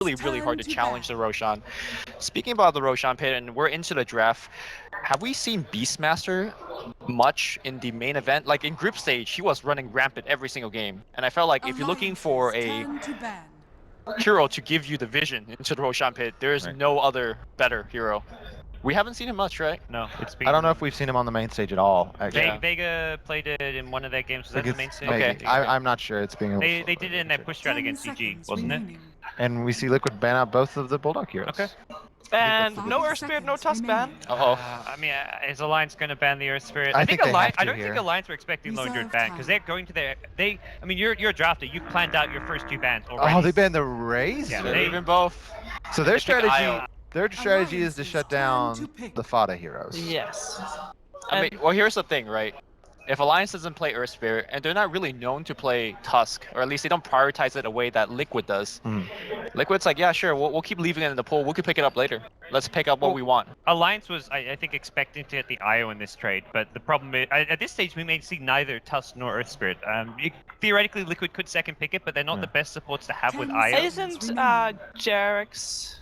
really hard to challenge the Roshan. Speaking about the Roshan pit, and we're into the draft, have we seen Beastmaster much in the main event? Like in group stage, he was running rampant every single game, and I felt like if you're looking for a hero to give you the vision into the Roshan pit, there is no other better hero. We haven't seen him much, right? No, it's been... I don't know if we've seen him on the main stage at all. Vega played it in one of their games. Was that the main stage? Okay, I'm not sure. It's being. They did it in their push strat against EG, wasn't it? And we see Liquid ban out both of the Bulldog heroes. Okay. And no Earth Spirit, no Tusk ban. I mean, is Alliance going to ban the Earth Spirit? I think Alliance. I don't think Alliance were expecting Lone Druid ban because they're going to their. I mean, you're a drafter. You planned out your first 2 bans already. Oh, they banned the Raze. Yeah, they even both. So their strategy is to shut down the Fada heroes. Yes. I mean, well, here's the thing, right? If Alliance doesn't play Earth Spirit, and they're not really known to play Tusk, or at least they don't prioritize it a way that Liquid does. Liquid's like, yeah, sure, we'll keep leaving it in the pool. We can pick it up later. Let's pick up what we want. Alliance was, I think, expecting to get the IO in this trade, but the problem is, at this stage, we may see neither Tusk nor Earth Spirit. Theoretically, Liquid could second pick it, but they're not the best supports to have with IO. Isn't Jarek's...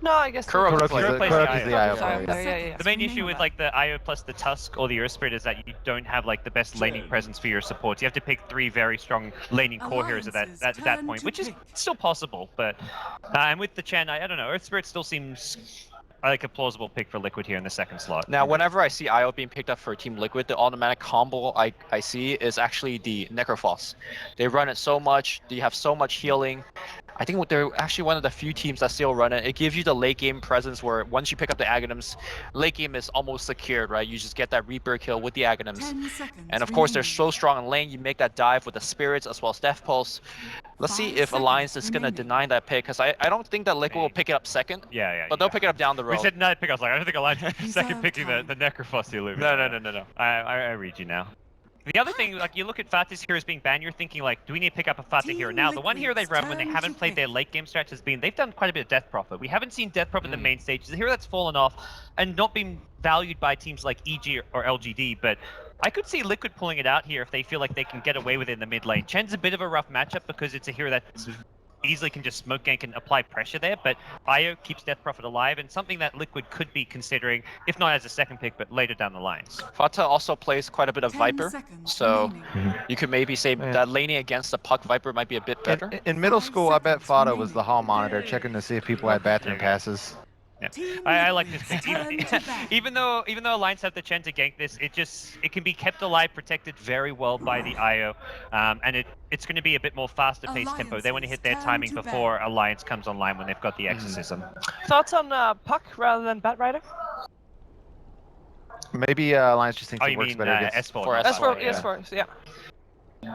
No, I guess Kurok is the IO player. The main issue with like the IO plus the Tusk or the Earth Spirit is that you don't have like the best laning presence for your supports. You have to pick 3 very strong laning core heroes at that point, which is still possible. But and with the Chen, I don't know. Earth Spirit still seems like a plausible pick for Liquid here in the second slot. Now, whenever I see IO being picked up for Team Liquid, the automatic combo I see is actually the Necrophos. They run it so much. They have so much healing. I think they're actually one of the few teams that still run it. It gives you the late game presence where once you pick up the Aghanims, late game is almost secured, right? You just get that Reaper kill with the Aghanims. And of course, they're so strong in lane, you make that dive with the Spirits as well as Death Pulse. Let's see if Alliance is going to deny that pick, because I don't think that Liquid will pick it up second. But they'll pick it up down the road. We said not pick. I was like, I don't think Alliance is second picking the Necrophos. No. I read you now. The other thing, like, you look at Fatih's heroes being banned, you're thinking, like, do we need to pick up a Fatih hero now? The one hero they've run when they haven't played their late game stretch has been, they've done quite a bit of Death Prophet. We haven't seen Death Prophet in the main stage. It's a hero that's fallen off and not been valued by teams like EG or LGD, but I could see Liquid pulling it out here if they feel like they can get away with it in the mid lane. Chen's a bit of a rough matchup because it's a hero that easily can just smoke gank and apply pressure there, but IO keeps Death Prophet alive, and something that Liquid could be considering, if not as a second pick, but later down the lines. Fata also plays quite a bit of Viper, so you could maybe say that laning against the Puck Viper might be a bit better. In middle school, I bet Fata was the hall monitor, checking to see if people had bathroom passes. Yeah. I like this pick. Even though Alliance have the Chen to gank this, it can be kept alive, protected very well by the IO, and it's going to be a bit more faster paced tempo. They want to hit their timing before Alliance comes online when they've got the Exorcism. Thoughts on Puck rather than Batrider? Maybe Alliance just thinks it works better against S4. S4, yeah.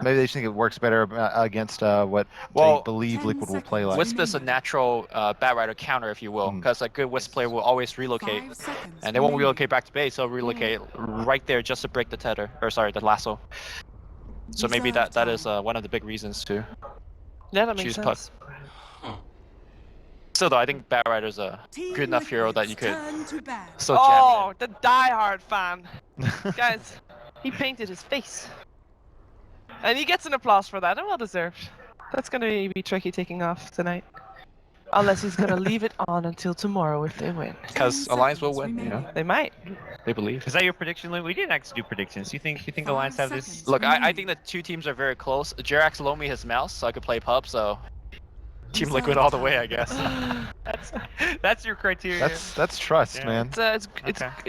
Maybe they just think it works better against what they believe Liquid will play like. Wisp is a natural Batrider counter, if you will, because a good Wisp player will always relocate, and they won't relocate back to base, they'll relocate right there just to break the tether, or sorry, the lasso. So maybe that is one of the big reasons to choose Puck. Still though, I think Batrider's a good enough hero that you could still jam Oh, the diehard fan. Guys, he painted his face. And he gets an applause for that, and well deserved. That's gonna be tricky taking off tonight. Unless he's gonna leave it on until tomorrow if they win. Because Alliance will win, you know? They might. They believe. Is that your prediction, Lou? We didn't actually do predictions. You think Alliance have this? Look, I think the 2 teams are very close. Jerax loaned me his mouse, so I could play pub, so Team Liquid all the way, I guess. That's your criteria. That's trust, man.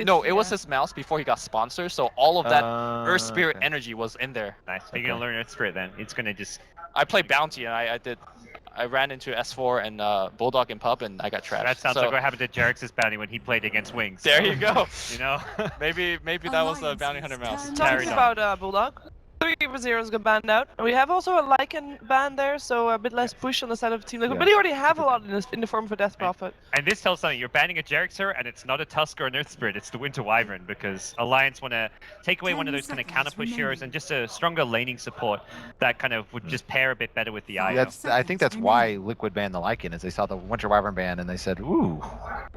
No, it was his mouse before he got sponsored, so all of that Earth Spirit energy was in there. Nice. You're gonna learn Earth Spirit then. It's gonna just. I played Bounty and I ran into S4 and Bulldog and Pub and I got trashed. That sounds like what happened to Jerax's bounty when he played against Wings. There you go. You know. maybe that was the Bounty Hunter mouse. Talking about Bulldog. 3 of his heroes got banned out. And we have also a Lycan ban there, so a bit less push on the side of Team Liquid. But he already have a lot in the form of a Death Prophet. And this tells something. You're banning a Jerax hero, and it's not a Tusk or an Earth Spirit. It's the Winter Wyvern, because Alliance want to take away one of those kind of counter push heroes and just a stronger laning support that kind of would just pair a bit better with the IO. I think that's why Liquid banned the Lycan, is they saw the Winter Wyvern ban and they said, ooh,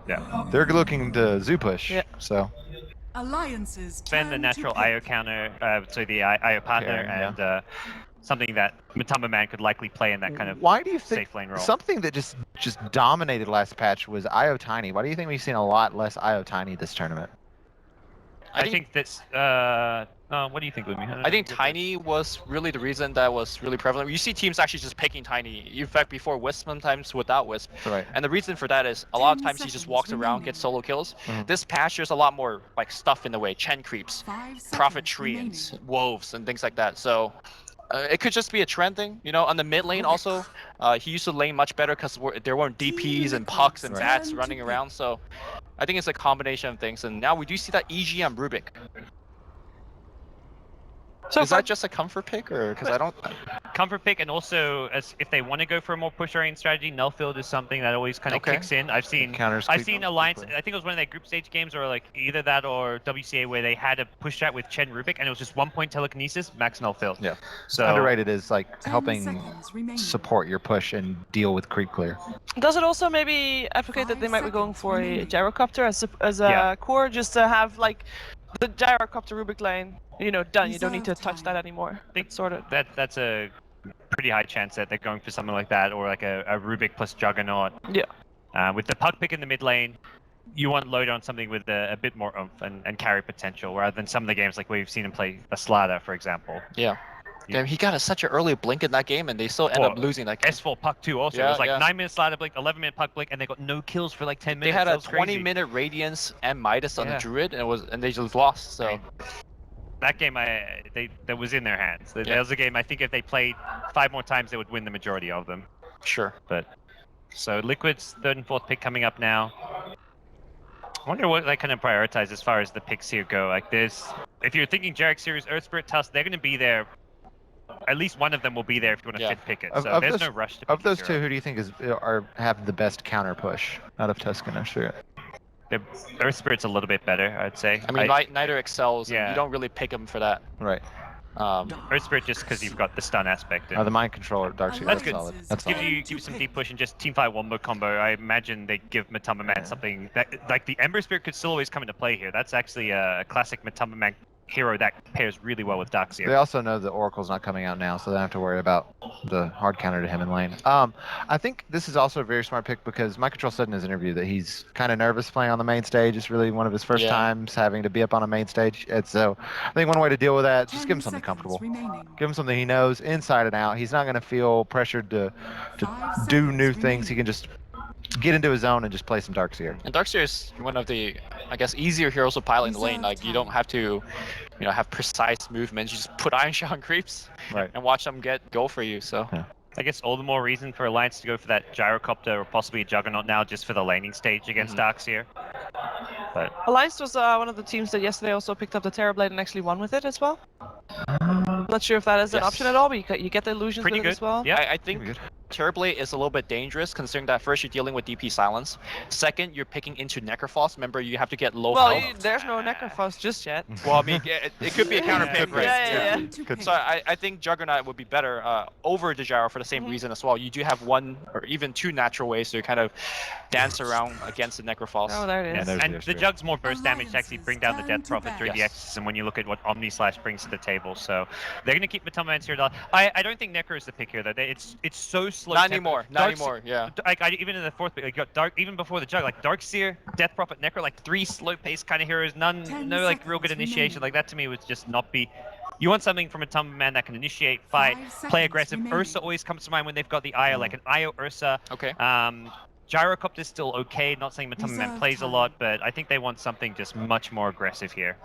they're looking to zoo push. So. Alliances Spend the natural IO counter, so the IO partner, and something that Matamba Man could likely play in that kind of Why do you think safe lane role. something that just dominated last patch was IO Tiny? Why do you think we've seen a lot less IO Tiny this tournament? I think that's. What do you think, Lumi? I think Tiny was really the reason that was really prevalent. You see teams actually just picking Tiny. In fact, before Wisp, sometimes without Wisp. Right. And the reason for that is a lot of times he just walks around, gets solo kills. This patch, there's a lot more like stuff in the way. Chen creeps, Prophet Treants, Wolves, and things like that. So it could just be a trend thing. You know, on the mid lane also, he used to lane much better because there weren't DPs and pucks and bats running around. So I think it's a combination of things. And now we do see that EG on Rubik. So is that just a comfort pick, or because I don't? Comfort pick, and also as if they want to go for a more push oriented strategy, Nullfield is something that always kind of kicks in. I've seen Alliance. I think it was one of their group stage games, or like either that or WCA, where they had a push chat with Chen Rubik, and it was just 1 point telekinesis, max Nullfield. Yeah. So underrated is like helping support your push and deal with creep clear. Does it also maybe advocate that they might be going for a gyrocopter as a core, just to have like the gyrocopter Rubik lane, you know, done. You don't need to touch that anymore. I think sort of. That's a pretty high chance that they're going for something like that, or like a Rubik plus Juggernaut. Yeah. With the puck pick in the mid lane, you want load on something with a bit more oomph and carry potential, rather than some of the games like we've seen him play a Starladder, for example. Yeah. Damn, he got such an early blink in that game, and they still end up losing that game. S4 puck 2 also. It was like 9-minute Starladder blink, 11-minute puck blink, and they got no kills for like 10 minutes. They had a 20-minute Radiance and Midas on the Druid, and they just lost. So that game, that was in their hands. That was a game. I think if they played 5 more times, they would win the majority of them. Sure. But so Liquid's 3rd and 4th pick coming up now. I wonder what they kind of prioritize as far as the picks here go. Like this, if you're thinking Jarek series, Earth Spirit, Tusk, they're going to be there. At least one of them will be there if you want to fit pick it. So there's no rush to pick of those two, who do you think have the best counter push out of Tusk and Earth Spirit? Earth Spirit's a little bit better, I'd say. I mean, Niter excels. And you don't really pick him for that. Right. Earth Spirit just because you've got the stun aspect. The mind controller, Darkseid. That's good. Solid. That's give you some deep push and just teamfight wombo combo. I imagine they give Matamba Man something that, like the Ember Spirit could still always come into play here. That's actually a classic Matamba Man hero that pairs really well with Darkseid. They also know that Oracle's not coming out now, so they don't have to worry about the hard counter to him in lane. I think this is also a very smart pick because Mind Control said in his interview that he's kind of nervous playing on the main stage. It's really one of his first times having to be up on a main stage. And so I think one way to deal with that, just give him something comfortable. Give him something he knows inside and out. He's not going to feel pressured to do new things. He can just get into his zone and just play some Darkseer. And Darkseer is one of the, I guess, easier heroes to pilot in the lane. Like, you don't have to, have precise movements. You just put Iron Shot on creeps and watch them go for you. So I guess all the more reason for Alliance to go for that Gyrocopter or possibly a Juggernaut now just for the laning stage against Darkseer. But Alliance was one of the teams that yesterday also picked up the Terrorblade and actually won with it as well. Not sure if that is an option at all, but you get the illusions with it as well. Yeah, I think Terrorblade is a little bit dangerous considering that first you're dealing with DP silence. Second, you're picking into Necrophos. Remember, you have to get low health. There's no Necrophos just yet. Well, I mean, it could be a counter pick, right? Yeah. So I think Juggernaut would be better over the Gyro for the same reason as well. You do have 1 or even 2 natural ways to kind of dance around against the Necrophos. Oh, there it is. And the Jug's more burst damage to actually bring down the Death Prophet through the X's, and when you look at what Omni Slash brings to the table. So they're going to keep Matamba here. I don't think Necro is the pick here, though. It's so slow. Not anymore. Yeah. Even in the 4th pick, like, got Dark, even before the Jug, like Darkseer, Death Prophet, Necro, like 3 slow pace kind of heroes. No like real good initiation. Like that to me would just not be. You want something from a Matamba Man that can initiate, fight, play aggressive. Ursa always comes to mind when they've got the IO, like an IO Ursa. Okay. Gyrocopter's still okay. Not saying Matamba Man plays a lot, but I think they want something just much more aggressive here.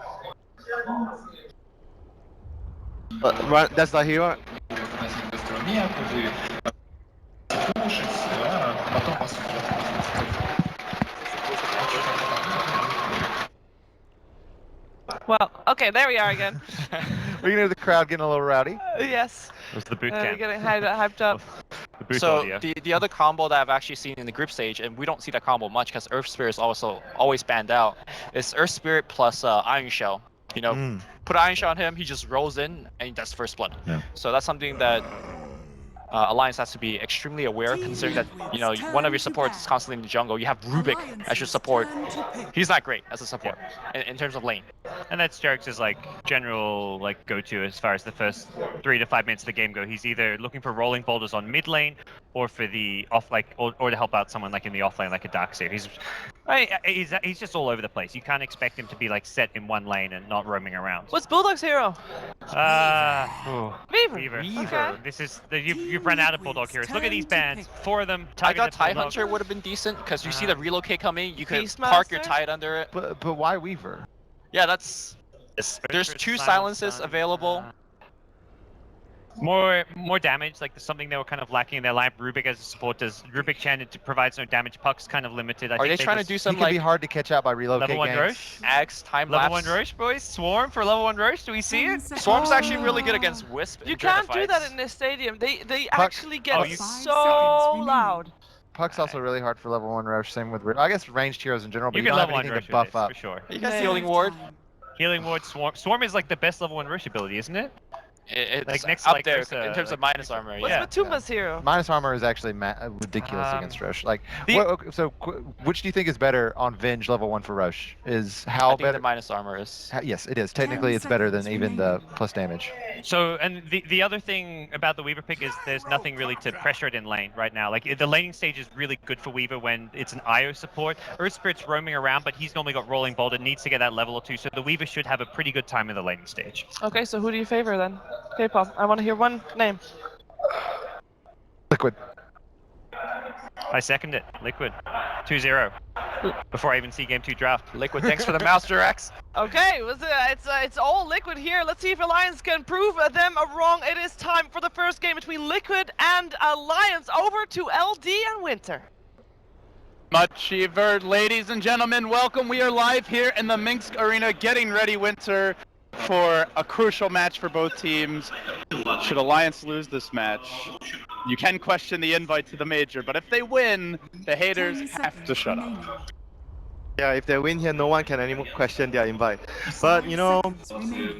That's the hero. Well, okay, there we are again. We can hear the crowd getting a little rowdy. Yes. It was the boot camp. Getting hyped up. So the other combo that I've actually seen in the group stage, and we don't see that combo much because Earth Spirit is also always banned out, is Earth Spirit plus Iron Shell. Put Iron Shell on him, he just rolls in and he does first blood. Yeah. So that's something that Alliance has to be extremely aware, considering that one of your supports is constantly in the jungle. You have Rubik as your support. He's not great as a support in terms of lane. And that's Jokes' like general like go-to as far as the first 3 to 5 minutes of the game go. He's either looking for rolling boulders on mid lane or for the off like or to help out someone like in the off lane like a Darkseer. He's just all over the place. You can't expect him to be like set in one lane and not roaming around. What's Bulldog's hero? Weaver. Okay. This is you've run out of Bulldog heroes. Look at these bands. 4 of them. I thought targeted Tie Bulldog. Hunter would have been decent because you see the relocate coming. You could Beastmaster? park your Tide under it. But why Weaver? Yeah, that's. There's 2 silences available. More damage, like there's something they were kind of lacking in their lineup. Rubik as a support does. Rubik Chen provides no damage. Puck's kind of limited. Are they trying to do He some can be like hard to catch out by relocate level 1 ganks. Roche? Axe time Level lapse? 1 Roche, boys? Swarm for level 1 Roche? Do we see it? Swarm's actually really good against Wisp. You during the can't do that fights. in this stadium. They Puck- actually get Oh, you- so loud. Puck's also really hard for level 1 Roche, same with, I guess ranged heroes in general, but You you, can don't have level 1 anything Roche to buff with this, up. for sure. He got Yeah. Healing Ward. Healing Ward, Swarm. Swarm is like the best level 1 Roche ability, isn't it? It's Like, next, up like, there there's a- in terms of like- minus armor. What's Yeah. Matumba's hero? Minus armor is actually ridiculous Um, against Roche. Like, the- which do you think is better on Venge level 1 for Roche? Is I how think better? the minus armor is. Yes, it is. Technically, it's better than even the plus damage. So, and the other thing about the Weaver pick is there's nothing really to pressure it in lane right now. Like, the laning stage is really good for Weaver when it's an IO support. Earth Spirit's roaming around, but he's normally got Rolling Boulder, needs to get that level or 2, so the Weaver should have a pretty good time in the laning stage. Okay, so who do you favor then? K-pop, I want to hear one name. Liquid. I second it. Liquid. 2-0. Before I even see Game 2 draft. Liquid, thanks for the mouse directs. Okay, it's all Liquid here. Let's see if Alliance can prove them wrong. It is time for the first game between Liquid and Alliance. Over to LD and Winter. Much ever, ladies and gentlemen, welcome. We are live here in the Minsk Arena, getting ready, Winter, for a crucial match for both teams. Should Alliance lose this match, you can question the invite to the major, but if they win, the haters have to shut up. Yeah, if they win here, no one can anymore question their invite. But, you know,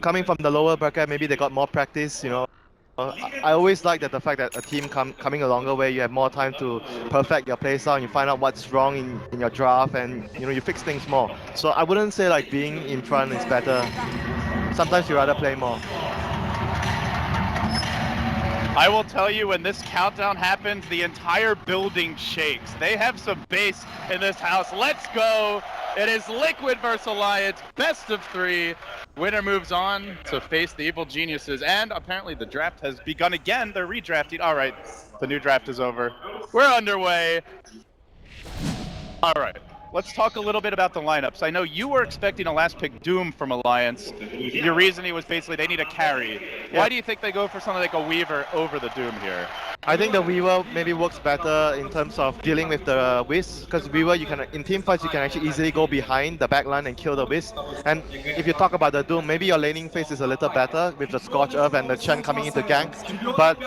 coming from the lower bracket, maybe they got more practice, you know. I always like that the fact that a team coming a longer way, you have more time to perfect your playstyle and you find out what's wrong in your draft and, you know, you fix things more. So I wouldn't say like being in front is better. Sometimes you rather play more. I will tell you, when this countdown happens, the entire building shakes. They have some bass in this house. Let's go. It is Liquid versus Alliance, best of 3. Winner moves on to face the Evil Geniuses, and apparently the draft has begun again. They're redrafting. All right, the new draft is over. We're underway. All right. Let's talk a little bit about the lineups. I know you were expecting a last pick Doom from Alliance. Your reasoning was basically they need a carry. Yeah. Why do you think they go for something like a Weaver over the Doom here? I think the Weaver maybe works better in terms of dealing with the Wisp, because Weaver, you can in team fights you can actually easily go behind the backline and kill the Wisp. And if you talk about the Doom, maybe your laning phase is a little better with the Scorch Earth and the Chen coming into gank. But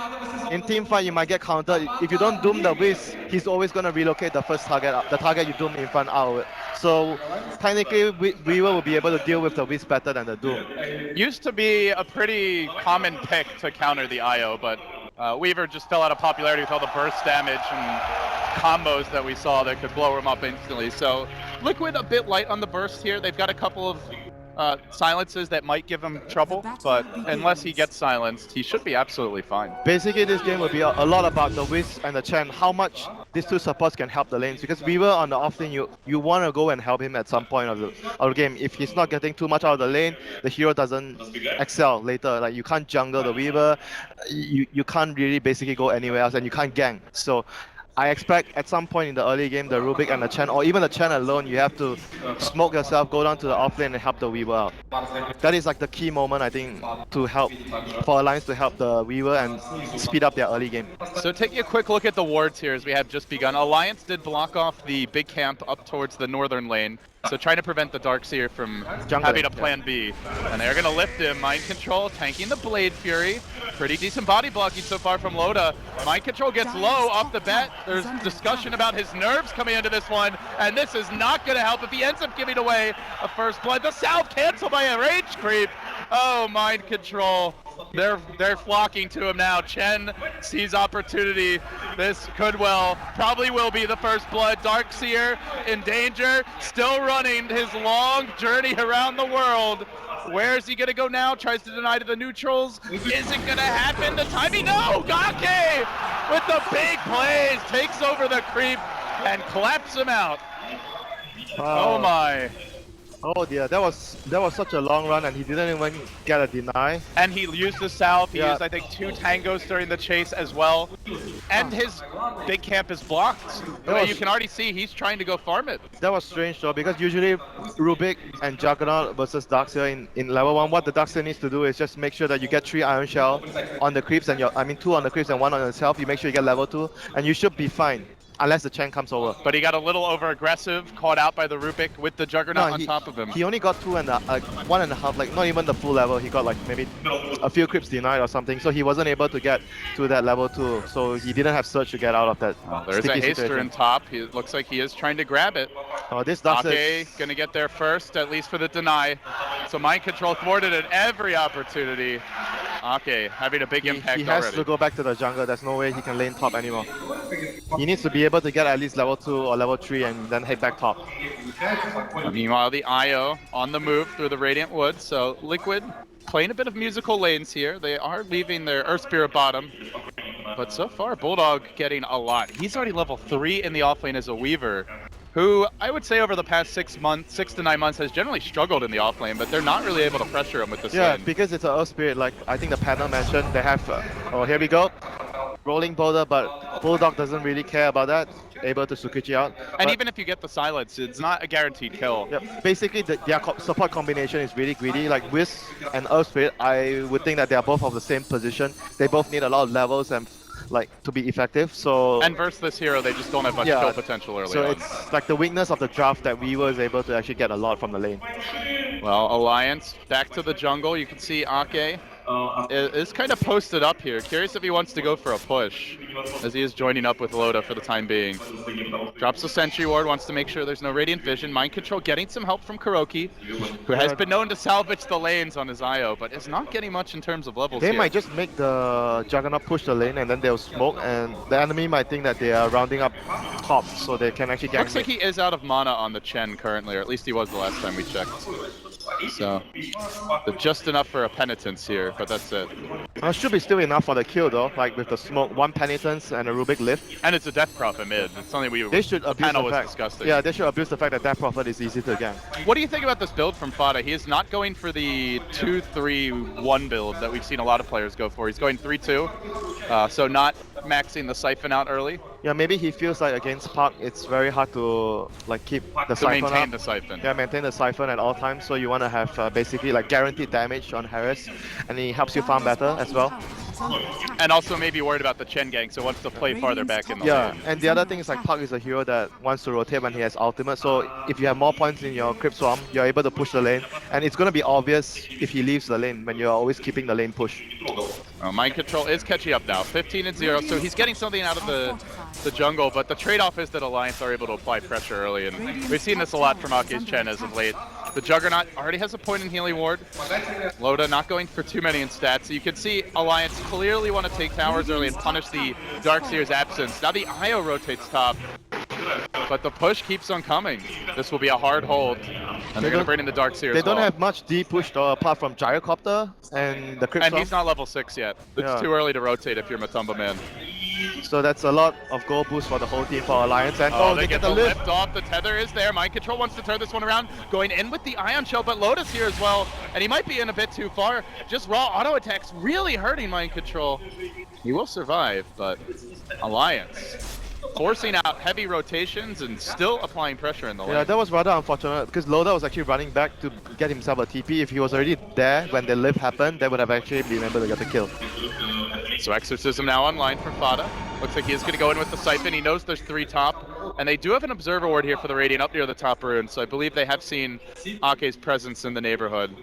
in team fight you might get countered. If you don't Doom the Wisp, he's always going to relocate the first target, the target you Doom in front out of it. So technically Weaver will be able to deal with the Wisp better than the Doom. Used to be a pretty common pick to counter the IO, but Weaver just fell out of popularity with all the burst damage and combos that we saw that could blow him up instantly. So Liquid a bit light on the burst here. They've got a couple of silences that might give him trouble, but unless he gets silenced, he should be absolutely fine. Basically, this game will be a lot about the Wisp and the Chen, how much these two supports can help the lanes. Because Weaver on the off lane, you want to go and help him at some point of the game. If he's not getting too much out of the lane, the hero doesn't excel later. Like, you can't jungle the Weaver, you can't really basically go anywhere else, and you can't gank. So I expect at some point in the early game, the Rubik and the Chen, or even the Chen alone, you have to smoke yourself, go down to the off lane and help the Weaver out. That is like the key moment, I think, to help, for Alliance to help the Weaver and speed up their early game. So taking a quick look at the wards here as we have just begun. Alliance did block off the big camp up towards the northern lane. So trying to prevent the Darkseer from having a plan B. And they're going to lift him. Mind Control tanking the Blade Fury. Pretty decent body blocking so far from Loda. Mind Control gets low off the bat. There's discussion about his nerves coming into this one. And this is not going to help if he ends up giving away a first blood. The South cancel by a rage creep. Oh, mind control. They're flocking to him now. Chen sees opportunity. This could probably will be the first blood. Darkseer in danger, still running his long journey around the world. Where is he gonna go now? Tries to deny to the neutrals. Isn't gonna happen. The timing, no! Gake with the big plays, takes over the creep and claps him out. Oh my. Oh dear, that was such a long run, and he didn't even get a deny. And he used the south. He Yeah. used, I think, 2 tangos during the chase as well. And his big camp is blocked. You can already see he's trying to go farm it. That was strange though, because usually Rubik and Juggernaut versus Darkseer in level 1, what the Darkseer needs to do is just make sure that you get 3 Iron Shell on the creeps, and 2 on the creeps and 1 on yourself. You make sure you get level 2, and you should be fine. Unless the Chen comes over. But he got a little over aggressive, caught out by the Rubik with the Juggernaut on top of him. He only got 1.5, like not even the full level. He got like maybe a few creeps denied or something, so he wasn't able to get to that level 2. So he didn't have Surge to get out of that. There's a haster situation. in top. He looks like he is trying to grab it. Oh, this Darkseer. Ake gonna get there first, at least for the deny. So mind control thwarted at every opportunity. Ake having a big impact He has already. to go back to the jungle. There's no way he can lane top anymore. He needs to be able to get at least level 2 or level 3 and then head back top. Meanwhile, the IO on the move through the Radiant Woods. So Liquid playing a bit of musical lanes here. They are leaving their Earth Spirit bottom. But so far, Bulldog getting a lot. He's already level 3 in the offlane as a Weaver, who I would say over the past 6 to 9 months has generally struggled in the offlane, but they're not really able to pressure him with this lane. Because it's an Earth Spirit, like I think the panel mentioned, they have, oh here we go, rolling boulder, but Bulldog doesn't really care about that, able to Sukichi out. And But, even if you get the silence, it's not a guaranteed kill. yeah, basically their support combination is really greedy, like Whis and Earth Spirit, I would think that they are both of the same position. They both need a lot of levels and like to be effective, so And versus this hero, they just don't have much kill potential early so on. it's like the weakness of the draft that Weaver is able to actually get a lot from the lane. Well, Alliance back to the jungle. You can see Ake is kind of posted up here. Curious if he wants to go for a push, as he is joining up with Loda for the time being. Drops the Sentry Ward, wants to make sure there's no Radiant Vision. Mind Control getting some help from Kuroki, who has been known to salvage the lanes on his IO, but is not getting much in terms of levels They here. might just make the Juggernaut push the lane and then they'll smoke, and the enemy might think that they are rounding up top, so they can actually gank. Looks like he is out of mana on the Chen currently, or at least he was the last time we checked. So, just enough for a penitence here, but that's it. Should be still enough for the kill though, like with the smoke, 1 penitence and a Rubik lift. And it's a Death Prophet mid. It's something They should the abuse panel the was fact. disgusting. Yeah, they should abuse the fact that that Prophet is easy to gank. What do you think about this build from Fada? He is not going for the 2-3-1 build that we've seen a lot of players go for. He's going 3-2, so not maxing the Siphon out early. Yeah, maybe he feels like against Park, it's very hard to like keep the To Siphon maintain up. the Siphon. Yeah, maintain the Siphon at all times, so you want to have basically like guaranteed damage on Harris, and he helps you farm better as well. And also maybe worried about the Chen gang, so wants to play farther back in the Yeah, lane. and the other thing is like Park is a hero that wants to rotate when he has ultimate, so if you have more points in your Crypt Swarm, you're able to push the lane, and it's going to be obvious if he leaves the lane when you're always keeping the lane push. Mind Control is catching up now, 15-0, so he's getting something out of the jungle, but the trade-off is that Alliance are able to apply pressure early, and we've seen this a lot from Ake's Chen as of late. The Juggernaut already has a point in healing ward. Loda not going for too many in stats, so you can see Alliance clearly want to take towers early and punish the Darkseer's absence. Now the IO rotates top, but the push keeps on coming. This will be a hard hold, and they're going to bring in the Darkseer They as well. don't have much D push though, apart from Gyrocopter and the Crypt And Swarm. he's not level 6 yet. It's Yeah. too early to rotate if you're Matumba man. So that's a lot of goal boost for the whole team for Alliance, and Oh, they get the lift off. The tether is there. Mind Control wants to turn this one around. Going in with the Ion Shell, but Lotus here as well. And he might be in a bit too far. Just raw auto attacks really hurting Mind Control. He will survive, but Alliance forcing out heavy rotations and still applying pressure in the lane. Yeah, that was rather unfortunate because Loda was actually running back to get himself a TP. If he was already there when the lift happened, they would have actually been able to get the kill. So Exorcism now online for Fada. Looks like he is going to go in with the Siphon. He knows there's 3 top. And they do have an Observer Ward here for the Radiant up near the top rune. So I believe they have seen Ake's presence in the neighborhood.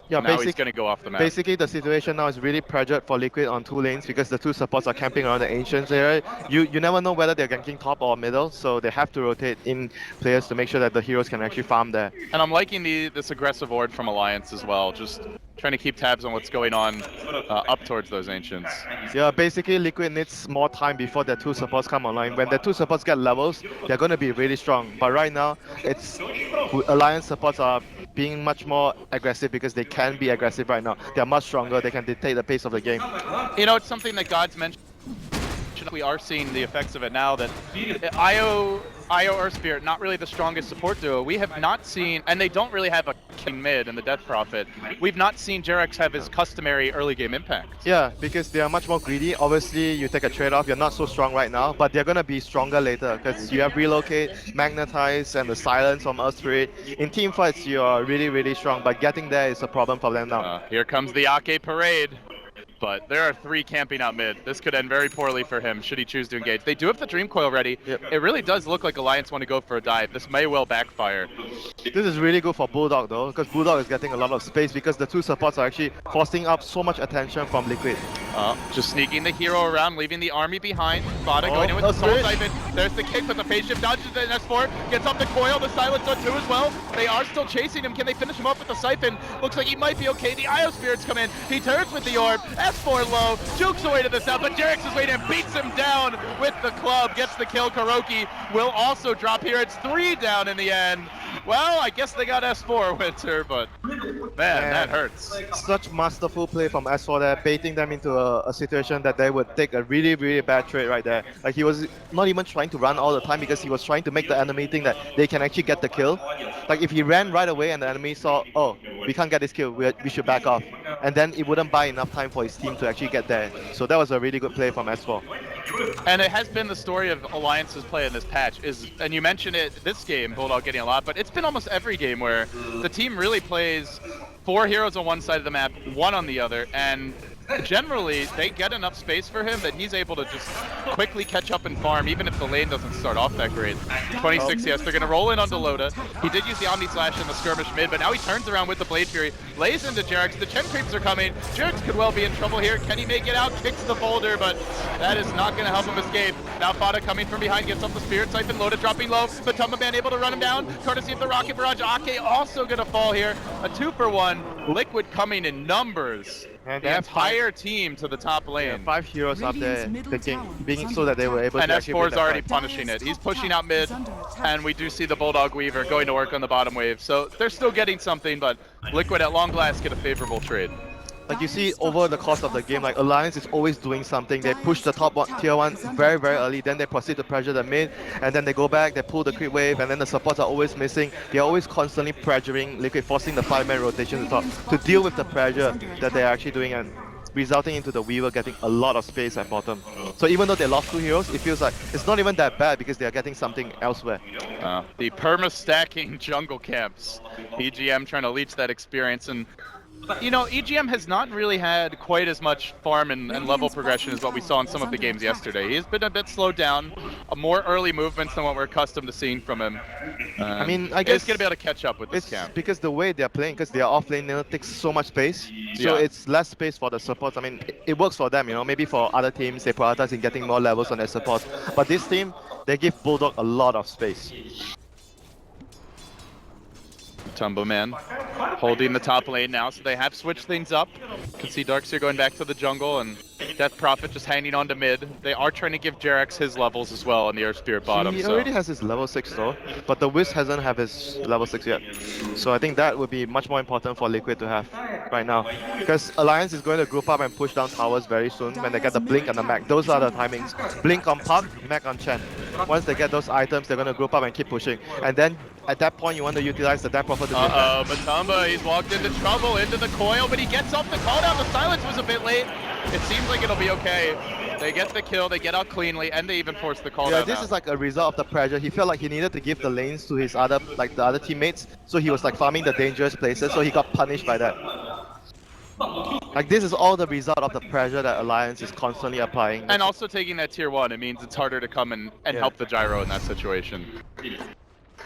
Yeah, Now he's going to go off the map. Basically, the situation now is really pressured for Liquid on 2 lanes because the 2 supports are camping around the Ancients area. You never know whether they're ganking top or middle, so they have to rotate in players to make sure that the heroes can actually farm there. And I'm liking this aggressive ward from Alliance as well. Just trying to keep tabs on what's going on up towards those Ancients. Yeah, basically Liquid needs more time before their two supports come online. When their two supports get levels, they're going to be really strong. But right now, it's Alliance supports are being much more aggressive because they can be aggressive right now. They're much stronger. They can dictate the pace of the game. You know, it's something that God's mentioned. We are seeing the effects of it now that IO Earth Spirit, not really the strongest support duo. We have not seen, and they don't really have a king mid in the Death Prophet. We've not seen Jerax have his customary early game impact. Yeah, because they are much more greedy. Obviously, you take a trade-off. You're not so strong right now, but they're gonna be stronger later because you have Relocate, Magnetize, and the Silence from Earth Spirit. In team fights, you're really, really strong, but getting there is a problem for them now. Here comes the Ake Parade. But there are 3 camping out mid. This could end very poorly for him should he choose to engage. They do have the Dream Coil ready. Yep. It really does look like Alliance want to go for a dive. This may well backfire. This is really good for Bulldog though, because Bulldog is getting a lot of space because the two supports are actually forcing up so much attention from Liquid. Just sneaking the hero around, leaving the army behind. Vada going in with the Soul Siphon. There's the kick, but the phase shift dodges the S4. Gets up the coil, the Silence on 2 as well. They are still chasing him. Can they finish him off with the Siphon? Looks like he might be okay. The Io Spirits come in. He turns with the Orb. S4 low. Jukes away to the south, but Jerax is waiting and beats him down with the club. Gets the kill. Kuroki will also drop here. It's 3 down in the end. Well, I guess they got S4 Winter, but man, that hurts. Such masterful play from S4 there, baiting them into a situation that they would take a really, really bad trade right there. Like he was not even trying to run all the time because he was trying to make the enemy think that they can actually get the kill. Like if he ran right away and the enemy saw, oh, we can't get this kill, we should back off. And then it wouldn't buy enough time for his team to actually get there. So that was a really good play from S4. And it has been the story of Alliance's play in this patch, and you mentioned it this game, Bulldog getting a lot, but it's been almost every game where the team really plays 4 heroes on one side of the map, 1 on the other, and generally they get enough space for him that he's able to just quickly catch up and farm, even if the lane doesn't start off that great. 26, yes, they're going to roll in on Doloda. He did use the Omni Slash in the skirmish mid, but now he turns around with the Blade Fury, lays into Jerax. The Chen creeps are coming. Jerax could well be in trouble here. Can he make it out? Kicks the boulder, but that is not going to help him escape. Now Fada coming from behind, gets up the Spirit Siphon, Loda dropping low, but Tumba Man able to run him down, courtesy of the Rocket Barrage. Ake also going to fall here. A 2-for-1. Liquid coming in numbers. And The entire team to the top lane. Yeah, 5 heroes up there picking, being so that they were able And to actually S4 win is that already fight. punishing it. He's pushing out mid, and we do see the Bulldog Weaver going to work on the bottom wave. So they're still getting something, but Liquid at long last get a favorable trade. Like you see over the course of the game, like Alliance is always doing something. They push the top tier 1 very, very early, then they proceed to pressure the mid, and then they go back, they pull the creep wave, and then the supports are always missing. They're always constantly pressuring Liquid, forcing the 5-man rotation to top to deal with the pressure that they're actually doing, and resulting into the Weaver getting a lot of space at bottom. So even though they lost 2 heroes, it feels like it's not even that bad because they're getting something elsewhere. The perma-stacking jungle camps. EGM trying to leech that experience, and you know, EGM has not really had quite as much farm and level progression as what we saw in some of the games yesterday. He has been a bit slowed down, more early movements than what we're accustomed to seeing from him. I mean, I guess he's going to be able to catch up with this it's camp. because the way they're playing, because their offlane takes so much space, so it's less space for the supports. I mean, it works for them, you know, maybe for other teams, they prioritize in getting more levels on their support. But this team, they give Bulldog a lot of space. Tumbo Man holding the top lane now, so they have switched things up. You can see Darkseer going back to the jungle, and Death Prophet just hanging on to mid. They are trying to give Jerax his levels as well on the Earth Spirit bottom. He so. already has his level 6 though, but the Wisp hasn't have his level 6 yet. So I think that would be much more important for Liquid to have right now. Because Alliance is going to group up and push down towers very soon when they get the Blink and the Mac. Those are the timings. Blink on Puck, Mac on Chen. Once they get those items, they're going to group up and keep pushing. And then at that point, you want to utilize the Death Prophet to Matamba, he's walked into trouble, into the coil, but he gets off the call down. The silence was a bit late. It seems like it'll be okay. They get the kill, they get out cleanly, and they even force the call down. This is like a result of the pressure. He felt like he needed to give the lanes to his other, like the other teammates, so he was like farming the dangerous places, so he got punished by that. Like this is all the result of the pressure that Alliance is constantly applying. And also taking that tier 1, it means it's harder to come and help the gyro in that situation.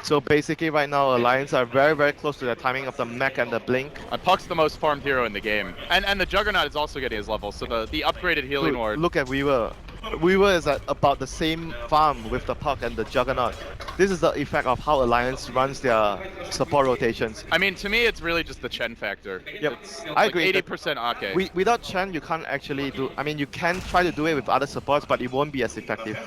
So basically right now Alliance are very, very close to the timing of the mech and the blink. Puck's the most farmed hero in the game. And the Juggernaut is also getting his level, so the upgraded healing ward. Look at Weaver. Weaver is at about the same farm with the Puck and the Juggernaut. This is the effect of how Alliance runs their support rotations. I mean, to me, it's really just the Chen factor. Yep, It's I agree. 80% Ake. Without Chen, you can't actually do. I mean, you can try to do it with other supports, but it won't be as effective.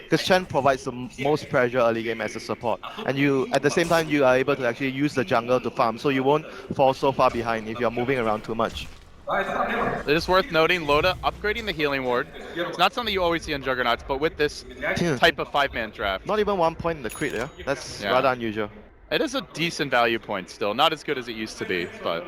Because Chen provides the most pressure early game as a support, and you at the same time you are able to actually use the jungle to farm, so you won't fall so far behind if you're moving around too much. It is worth noting, Loda upgrading the healing ward. It's not something you always see on Juggernauts, but with this type of 5-man draft, Not even 1 point in the crit, yeah? That's rather unusual. it is a decent value point still. Not as good as it used to be, but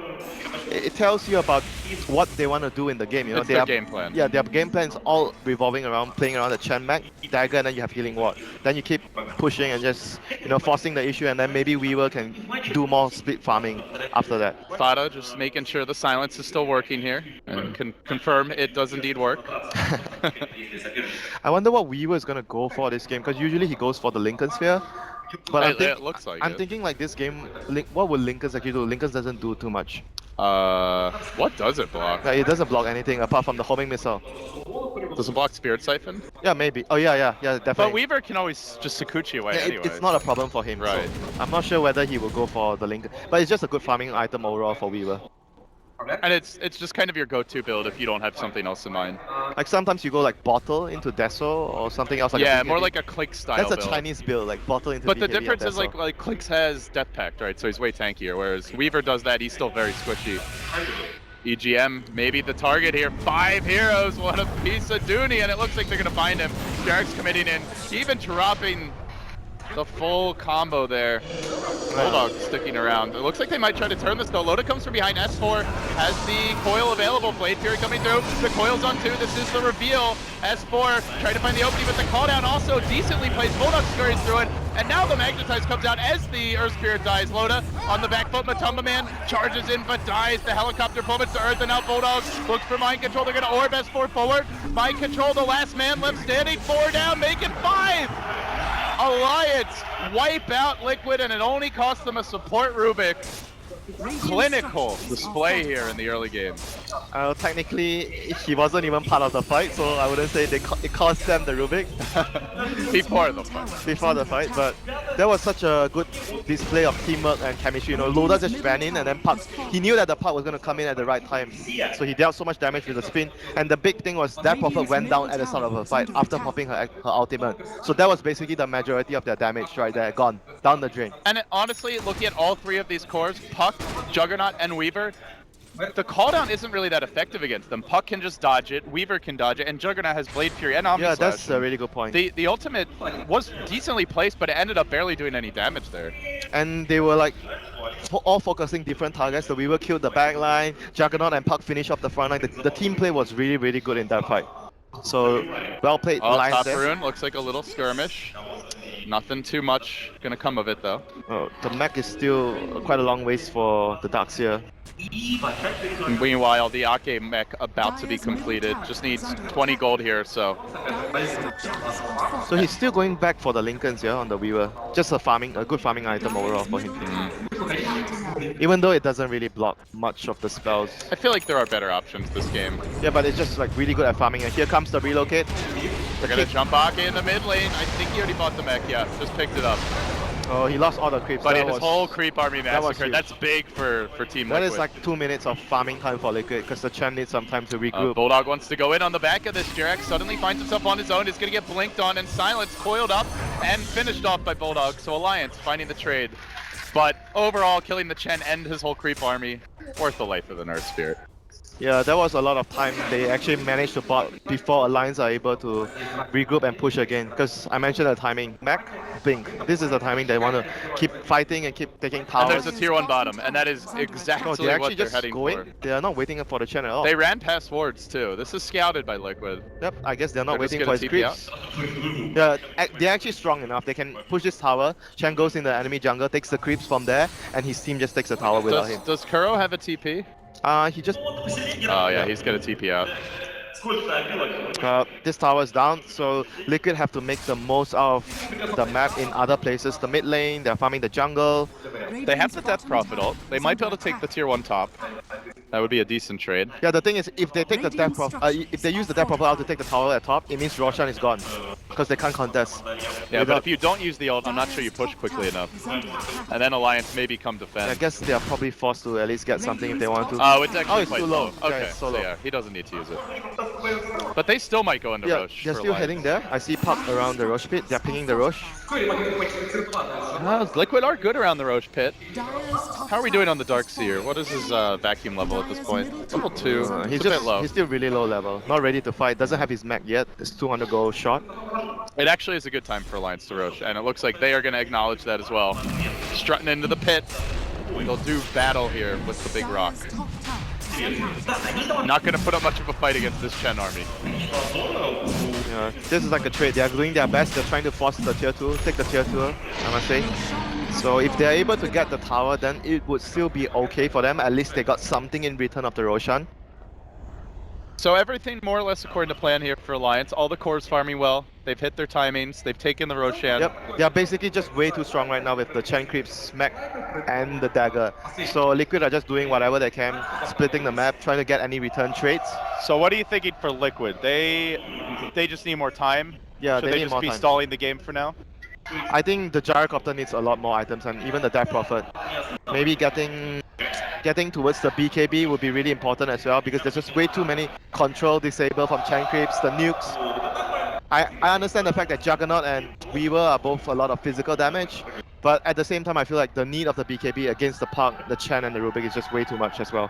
It tells you about what they want to do in the game. You know, it's their game plan. Yeah, their game plan is all revolving around playing around the Chen Mac, Dagger, and then you have healing ward. Then you keep pushing and just, you know, forcing the issue, and then maybe Weaver can do more split farming after that. Fada just making sure the silence is still working here and can confirm it does indeed work. I wonder what Weaver is going to go for this game, because usually he goes for the Lincoln Sphere. But It looks like I'm it. thinking like this game, what will Lincoln actually do? Lincoln doesn't do too much. What does it block? Like, it doesn't block anything apart from the homing missile. Does it block Spirit Siphon? Yeah, maybe. Oh yeah, definitely. But Weaver can always just Sakuchi away Yeah, anyway. it's not a problem for him. Right. So I'm not sure whether he will go for the Lincoln, but it's just a good farming item overall for Weaver. And it's just kind of your go-to build if you don't have something else in mind. Like sometimes you go like bottle into Deso or something else. Like Yeah, a more BKB. like a Click style That's a build. Chinese build, like bottle into But the BKB difference or is Deso. like Clicks has Death Pact, right? So he's way tankier, whereas Weaver does that, he's still very squishy. EGM, maybe the target here. 5 heroes, what a piece of Dooney, and it looks like they're gonna find him. Jarek's committing in, even dropping the full combo there. Bulldog sticking around. It looks like they might try to turn this though. Loda comes from behind. S4 has the coil available. Blade Fury coming through. The coil's on 2. This is the reveal. S4 trying to find the opening, but the call down also decently plays. Bulldog scurries through it. And now the Magnetize comes out as the Earth Spirit dies. Loda on the back foot. Matumba Man charges in but dies. The helicopter plummets to Earth, and now Bulldog looks for Mind Control. They're going to orb S4 forward. Mind Control, the last man left standing. 4 down, make it 5. Alliance wipe out Liquid, and it only cost them a support Rubik. Clinical display here in the early game. Technically, he wasn't even part of the fight, so I wouldn't say it cost them the Rubik Before the fight. before the fight. But that was such a good display of teamwork and chemistry. You know, Loda just ran in, and then Puck, he knew that the Puck was going to come in at the right time. So he dealt so much damage with the spin. And the big thing was that Prophet went down at the start of the fight after popping her ultimate. So that was basically the majority of their damage right there, gone down the drain. And honestly, looking at all 3 of these cores, Puck, Juggernaut, and Weaver, the cooldown isn't really that effective against them. Puck can just dodge it, Weaver can dodge it, and Juggernaut has Blade Fury and Omni Yeah, Slash. that's a really good point. The ultimate was decently placed, but it ended up barely doing any damage there. And they were like all focusing different targets. The Weaver killed the back line, Juggernaut and Puck finished off the front line. The team play was really, really good in that fight. So, well played, Lions Top there. Rune looks like a little skirmish. Nothing too much gonna come of it though. Oh, the mech is still quite a long ways for the Darkseer. Meanwhile, the Ake mech about to be completed. Just needs 20 gold here, so. So he's still going back for the Lincolns here on the Weaver. Just a good farming item overall for him. Even though it doesn't really block much of the spells. I feel like there are better options this game. Yeah, but it's just like really good at farming. And here comes the relocate. They're gonna jump Ake in the mid lane. I think he already bought the mech, yeah, just picked it up. Oh, he lost all the creeps. But That his was- whole creep army that was massacre, huge. that's big for Team That Liquid. is like 2 minutes of farming time for Liquid because the Chen needs some time to regroup. Bulldog wants to go in on the back of this. Jarek suddenly finds himself on his own. He's going to get blinked on and Silence coiled up and finished off by Bulldog. So Alliance finding the trade. But overall, killing the Chen and his whole creep army, worth the life of the Nurse Spirit. Yeah, there was a lot of time they actually managed to bot before Alliance are able to regroup and push again. Because I mentioned the timing. Mac, Blink. This is the timing they want to keep fighting and keep taking And towers. there's a tier 1 bottom, and that is exactly No, they're actually what they're just heading going. for. They are not waiting for the Chen at all. They ran past wards too. This is scouted by Liquid. Yep, I guess they're not They're just waiting for gonna his TP creeps. Yeah, they're actually strong enough. They can push this tower. Chen goes in the enemy jungle, takes the creeps from there, and his team just takes the tower without him. Does Kuro have a TP? He just Oh yeah, he's gonna TP out. this tower is down, so Liquid have to make the most of the map in other places. The mid lane, they're farming the jungle. They have the Death Prophet ult. They might be able to take the tier 1 top. That would be a decent trade. Yeah, the thing is, if they take the death if they use the death prophet out to take the tower at top, it means Roshan is gone because they can't contest. Yeah, but if you don't use the ult, I'm not sure you push quickly enough. And then Alliance may become defend. I guess they are probably forced to at least get something if they want to. Oh, it's actually it's quite too low. low. Yeah, Okay, it's so so low. yeah, he doesn't need to use it. But they still might go into Yeah, Roche. they're for still Alliance. heading there. I see Puck around the Roche pit. They're pinging the Roche. Liquid are good around the Roche pit. How are we doing on the Darkseer? What is his vacuum level at this point? Level 2. He's It's a bit low. He's still really low level. Not ready to fight. Doesn't have his mech yet. It's 200 gold shot. It actually is a good time for Alliance to Roche, and it looks like they are going to acknowledge that as well. Strutting into the pit. They'll do battle here with the big rock. Not going to put up much of a fight against this Chen army. Yeah, this is like a trade. They're doing their best. They're trying to force the tier 2, take the tier 2, I must say. So if they're able to get the tower, then it would still be okay for them. At least they got something in return of the Roshan. So everything more or less according to plan here for Alliance. All the cores farming well. They've hit their timings. They've taken the Roshan. Yep, they're basically just way too strong right now with the Chen Creep, Smack, and the Dagger. So Liquid are just doing whatever they can, splitting the map, trying to get any return trades. So what are you thinking for Liquid? They just need more time? Yeah, Should they they need just more be time. stalling the game for now? I think the Gyrocopter needs a lot more items, and even the Death Prophet. Maybe getting towards the BKB would be really important as well, because there's just way too many control disable from Chen Creeps, the nukes. I understand the fact that Juggernaut and Weaver are both a lot of physical damage, but at the same time I feel like the need of the BKB against the Puck, the Chen and the Rubik is just way too much as well.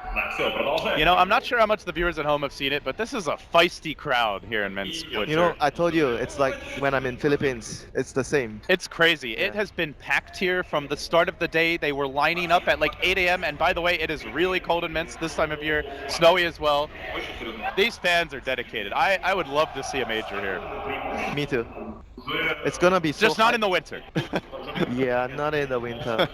You know, I'm not sure how much the viewers at home have seen it, but this is a feisty crowd here in Minsk. You know, I told you, it's like when I'm in Philippines, it's the same. It's crazy. It has been packed here from the start of the day. They were lining up at like 8 a.m. And by the way, it is really cold in Minsk this time of year, snowy as well. These fans are dedicated. I would love to see a major here. Me too. It's gonna be so Just not in the winter. Yeah, not in the winter.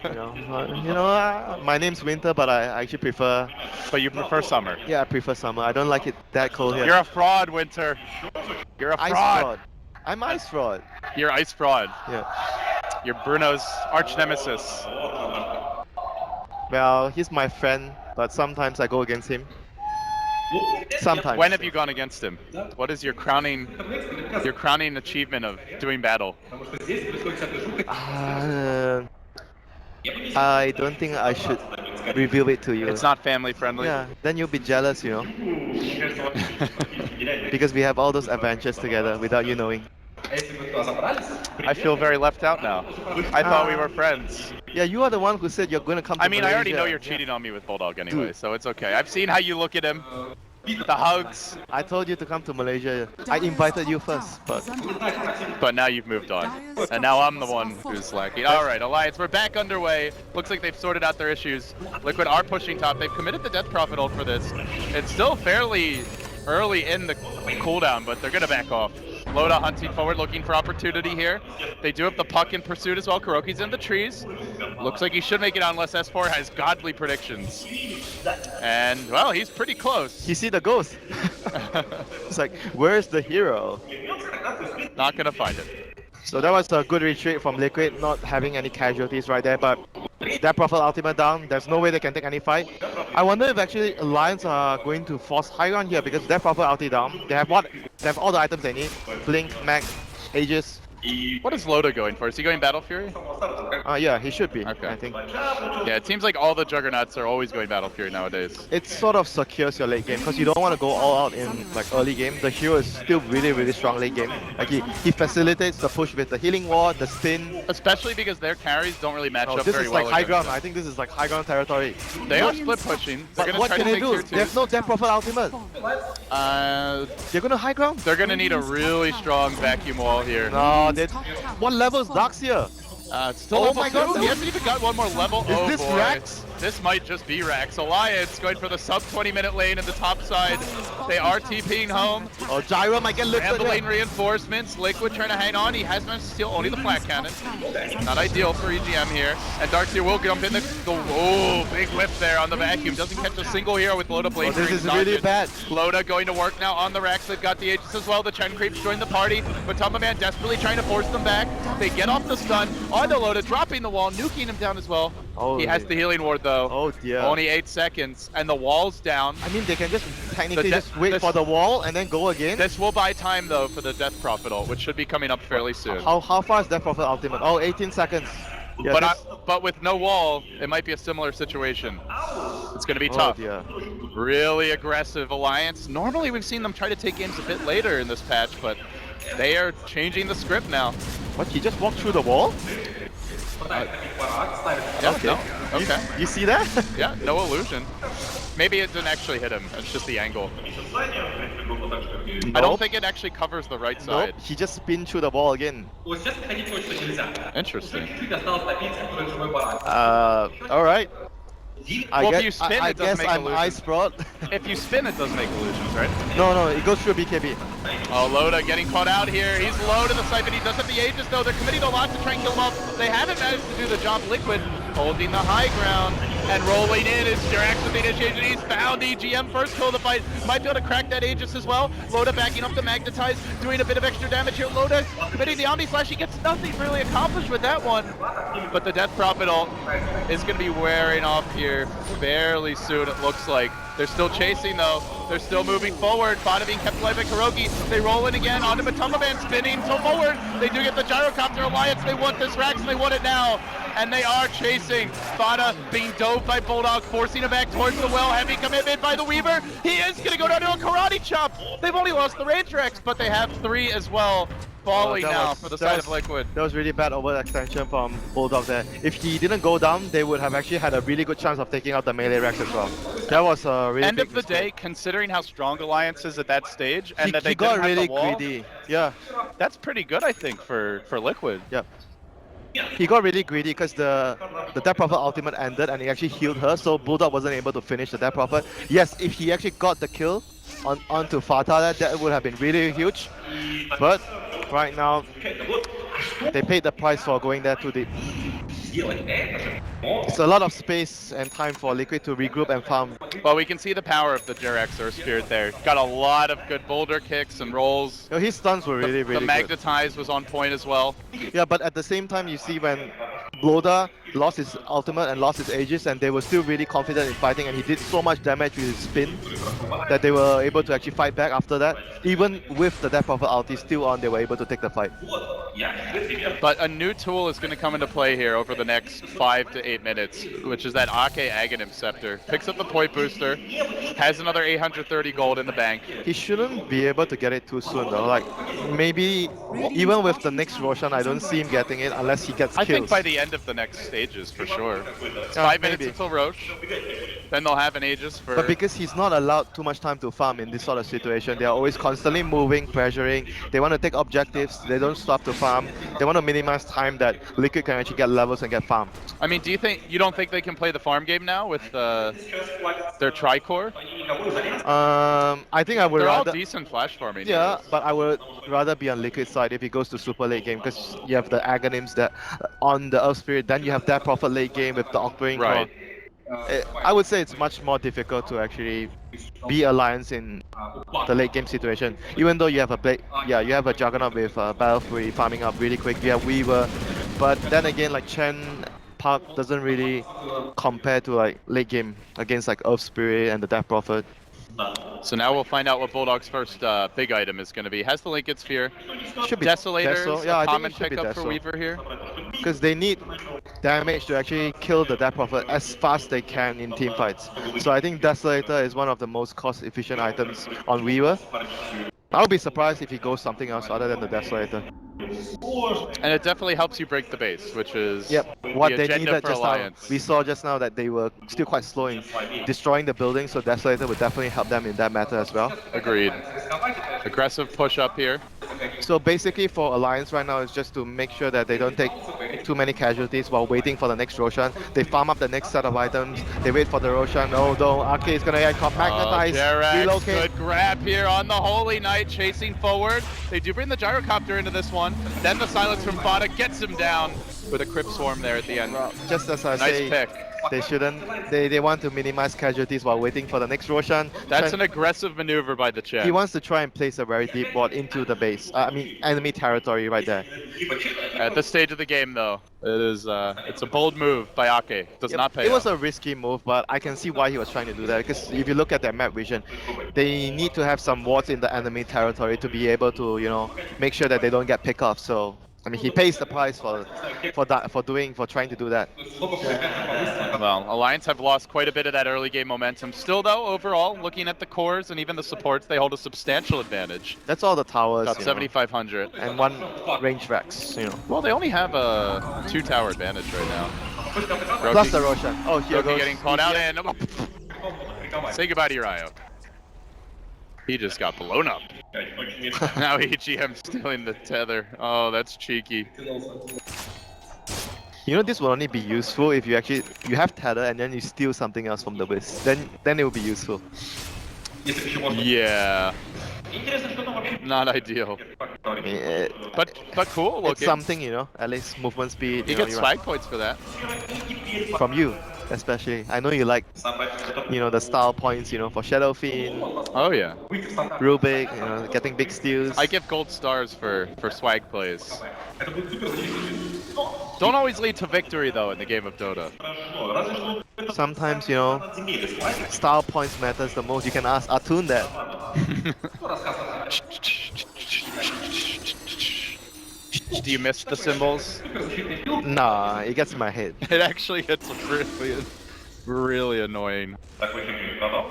My name's Winter, but I actually prefer. But you prefer summer. Yeah, I prefer summer. I don't like it that cold here. You're a fraud, Winter. You're a ice fraud. fraud. I'm ice fraud. You're ice fraud. Yeah. You're Bruno's arch nemesis. Well, he's my friend, but sometimes I go against him. Sometimes. When have you gone against him? What is your crowning achievement of doing battle? I don't think I should reveal it to you. It's not family friendly. Yeah, then you'll be jealous, you know. Because we have all those adventures together without you knowing. I feel very left out now. I thought we were friends. Yeah, you are the one who said you're going to come to I mean, I already know Malaysia. you're cheating on me with Bulldog anyway, so it's okay. I've seen how you look at him. The hugs. I told you to come to Malaysia. I invited you first, But now you've moved on. And now I'm the one who's slacking. Alright, Alliance, we're back underway. Looks like they've sorted out their issues. Liquid are pushing top. They've committed the Death Prophet ult for this. It's still fairly early in the cooldown, but they're going to back off. Loda hunting forward, looking for opportunity here. They do have the Puck in pursuit as well. Kuroki's in the trees. Looks like he should make it on unless S4 has godly predictions. And, well, he's pretty close. You see the ghost. It's like, where's the hero? Not going to find it. So that was a good retreat from Liquid, not having any casualties right there, but that Prophet ultimate down, there's no way they can take any fight. I wonder if actually Alliance are going to force high ground here, because that Prophet ulti down, they have all the items they need. Blink, Mag, Aegis. What is Loda going for? Is he going Battle Fury? Yeah, he should be, Okay. I think. Yeah, it seems like all the Juggernauts are always going Battle Fury nowadays. It sort of secures your late game, because you don't want to go all out in like early game. The hero is still really, really strong late game. Like he facilitates the push with the healing ward, the spin. Especially because their carries don't really match up This very is well like high against ground. them. I think this is like high ground territory. They are split pushing. They're But going to what try can to they take do? tier 2. There's no Death Prophet ultimate. They're gonna high ground? They're going to need a really strong vacuum wall here. No, what level is Darkseer? It's still Oh level my God, 2. He hasn't even got one more level. Is Oh this boy. Rax? This might just be Rax. Alliance going for the sub 20-minute lane in the top side. They are TPing home. Oh, Gyro might get lifted. Ambling reinforcements. Liquid trying to hang on. He has managed to steal only the flat cannon. Not ideal for EGM here. And Darkseer will jump in the oh, big whiff there on the vacuum. Doesn't catch a single hero with Loda Blade. This is really bad. Loda going to work now on the Rax. They've got the Aegis as well. The Chen Creeps join the party. But Tama Man desperately trying to force them back. They get off the stun. On onto Loda, dropping the wall, nuking him down as well. He has the healing ward though. Oh dear. Only 8 seconds, and the wall's down. I mean, they can just technically just wait for the wall and then go again. This will buy time though for the Death Prophet ult, which should be coming up fairly soon. How far is Death Prophet ultimate? Oh, 18 seconds. Yeah, But with no wall, it might be a similar situation. It's going to be oh, tough. dear. Really aggressive Alliance. Normally we've seen them try to take games a bit later in this patch, but they are changing the script now. What, he just walked through the wall? Yeah, Okay. no, okay. You see that? Yeah, no illusion. Maybe it didn't actually hit him, it's just the angle. I don't think it actually covers the right side. Nope, he just spin through the wall again. Interesting. Alright. Well, if you spin, I it doesn't guess make I'm illusions. Ice Brought. If you spin, it doesn't make illusions, right? No, it goes through BKB. Oh, Loda getting caught out here. He's low to the side, but he does have the Aegis though. They're committing a lot to try and kill him off. They haven't managed to do the job. Liquid holding the high ground and rolling in is Jerax with the initiation. He's found EGM first kill of the fight. Might be able to crack that Aegis as well. Loda backing up to Magnetize, doing a bit of extra damage here. Loda committing the Omni Slash. He gets nothing really accomplished with that one. But the Death Prophet ult is going to be wearing off here fairly soon, it looks like. They're still chasing though. They're still moving forward. Fada being kept alive by Kurogi. They roll in again onto Matumbaman, spinning so forward. They do get the Gyrocopter Alliance. They want this Rax and they want it now. And they are chasing. Fada being dove by Bulldog, forcing him back towards the well. Heavy commitment by the Weaver. He is going to go down to a karate chop. They've only lost the Rage Rex, but they have 3 as well. Falling now for the side of Liquid. That was really bad overextension from Bulldog there. If he didn't go down, they would have actually had a really good chance of taking out the melee Rex as well. That was a really End big of the day, considering how strong Alliance is at that stage, and that they he got didn't have really the wall, greedy. Yeah. that's pretty good, I think, for Liquid. Yep. He got really greedy because the Death Prophet ultimate ended and he actually healed her, so Bulldog wasn't able to finish the Death Prophet. Yes, if he actually got the kill onto Fata, that would have been really huge. But right now, they paid the price for going there too deep. It's a lot of space and time for Liquid to regroup and farm. Well, we can see the power of the Jerax Earth Spirit there. Got a lot of good boulder kicks and rolls. You know, his stuns were really The good. Magnetize was on point as well. Yeah, but at the same time, you see when Bloda lost his ultimate and lost his Aegis, and they were still really confident in fighting, and he did so much damage with his spin that they were able to actually fight back after that. Even with the Death Prophet ulti still on, they were able to take the fight. But a new tool is going to come into play here over the next 5 to 8 minutes, which is that Ake Aghanim Scepter. Picks up the point booster, has another 830 gold in the bank. He shouldn't be able to get it too soon though. Like, maybe even with the next Roshan, I don't see him getting it unless he gets kills. I think by the end of the next stages, for sure. It's 5 minutes maybe. until Roche. Then they'll have an Aegis for... But because he's not allowed too much time to farm in this sort of situation, they are always constantly moving, pressuring. They want to take objectives, they don't stop to farm. They want to minimize time that Liquid can actually get levels and get farmed. I mean, you don't think they can play the farm game now with their Tricore? I think I would They're all rather... decent flash farming. Yeah, but I would rather be on Liquid side if he goes to super late game, because you have the Aghanims that on the Earth Spirit, then you have that Prophet late game with the Octarine Core. Right. I would say it's much more difficult to actually be Alliance in the late game situation. Even though you have you have a Juggernaut with Battlefree farming up really quick, you have Weaver, but then again, like Chen Park doesn't really compare to like late game against like Earth Spirit and the Death Prophet. So now we'll find out what Bulldog's first big item is going to be. Has the Linked Sphere. Should be Desolators, Deso. Yeah, a I think common it should be pickup for Deso. Weaver here. Because they need damage to actually kill the Death Prophet as fast as they can in team fights. So I think Desolator is one of the most cost efficient items on Weaver. I would be surprised if he goes something else other than the Desolator. And it definitely helps you break the base, which is What the they agenda needed for just Alliance. now. We saw just now that they were still quite slow in destroying the building, so Desolator would definitely help them in that matter as well. Agreed. Aggressive push up here. So basically for Alliance right now is just to make sure that they don't take too many casualties while waiting for the next Roshan. They farm up the next set of items, they wait for the Roshan. Oh no, Ake is gonna get magnetized, Jerax, relocate. good grab here on the Holy Knight, chasing forward. They do bring the Gyrocopter into this one. Then the silence from Fada gets him down with a Crypt Swarm there at the end. Well, just as I Nice say, pick. They shouldn't. They want to minimize casualties while waiting for the next Roshan. That's Chen- an aggressive maneuver by the Chen. He wants to try and place a very deep ward into the base. I mean, enemy territory right there. At this stage of the game, though, it's a bold move by Ake. Does Yep, not pay it was off. a risky move, but I can see why he was trying to do that. Because if you look at their map vision, they need to have some wards in the enemy territory to be able to, you know, make sure that they don't get picked off. So, I mean, he pays the price for trying to do that. Well, Alliance have lost quite a bit of that early game momentum. Still, though, overall, looking at the cores and even the supports, they hold a substantial advantage. That's all the towers. Got you know, 7,500. and one range Rex, you know. Well, they only have a 2-tower advantage right now. Plus the Roshan. Oh, here Roki goes. getting called out and say goodbye to your IO. He just got blown up. Now EGM stealing the tether. Oh, that's cheeky. You know, this will only be useful if you have tether and then you steal something else from the Wiz. Then it will be useful. Yeah. Not ideal. Eh, But cool it's looking. something, you know. At least movement speed. You know, get swag points for that. from you, especially. I know you like, you know, the style points, you know, for Shadow Fiend, Oh yeah. Rubik, you know, getting big steals. I give gold stars for swag plays. Don't always lead to victory though in the game of Dota. Sometimes, you know, style points matters the most. You can ask Atun that. Do you miss the symbols? Nah, it gets in my head. It actually gets really annoying.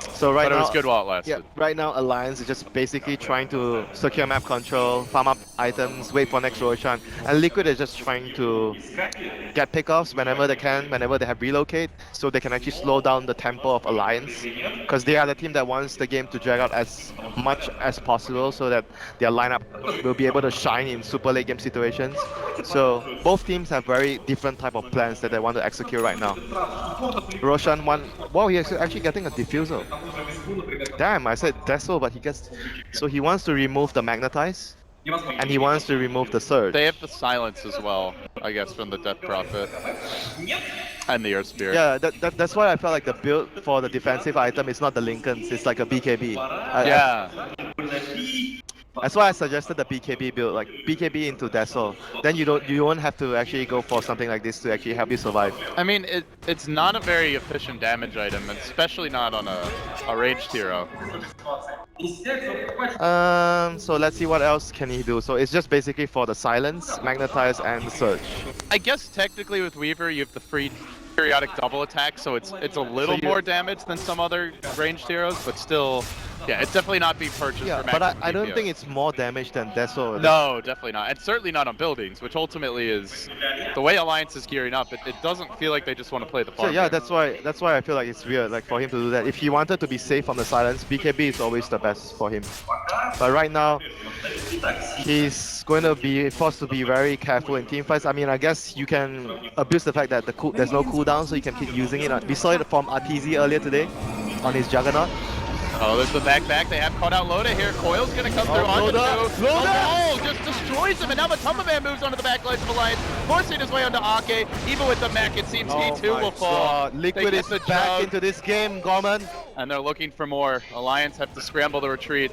So right But it now, was good while it lasted. yeah, right now Alliance is just basically trying to secure map control, farm up items, wait for next Roshan, and Liquid is just trying to get pickoffs whenever they can, whenever they have relocate, so they can actually slow down the tempo of Alliance, because they are the team that wants the game to drag out as much as possible, so that their lineup will be able to shine in super late game situations. So both teams have very different type of plans that they want to execute right now. Roshan won. Wow, he's actually getting a diffusal. Damn, I said Deso, but he gets. So he wants to remove the magnetize, and he wants to remove the surge. They have the silence as well, I guess, from the Death Prophet. And the Earth Spirit. Yeah, that's why I felt like the build for the defensive item is not the Lincolns, it's like a BKB. Yeah. That's why I suggested the BKB build, like BKB into Deso. Then you won't have to actually go for something like this to actually help you survive. I mean, it's not a very efficient damage item, especially not on a ranged hero. So let's see what else can he do. So it's just basically for the silence, magnetize, and the surge. I guess technically with Weaver you have the free periodic double attack, so it's a little more damage than some other ranged heroes, but still, yeah, it's definitely not being purchased Yeah, for but maximum I don't DPS. think it's more damage than Deso. No, definitely not. And certainly not on buildings, which ultimately is the way Alliance is gearing up. It doesn't feel like they just want to play the So farm. yeah, game. that's why I feel like it's weird, like for him to do that. If he wanted to be safe on the silence, BKB is always the best for him. But right now, he's going to be forced to be very careful in team fights. I mean, I guess you can abuse the fact that there's no cooldown, so you can keep using it. We saw it from Arteezy earlier today on his Juggernaut. Oh, there's the back. They have caught out Loda here. Coil's gonna come through onto the wall, just destroys him, and now Matumba Man moves onto the back lines of Alliance, forcing his way onto Ake. Even with the mech, it seems he too will fall. Liquid They is get the back jug, into this game, Gorman. and they're looking for more. Alliance have to scramble the retreat.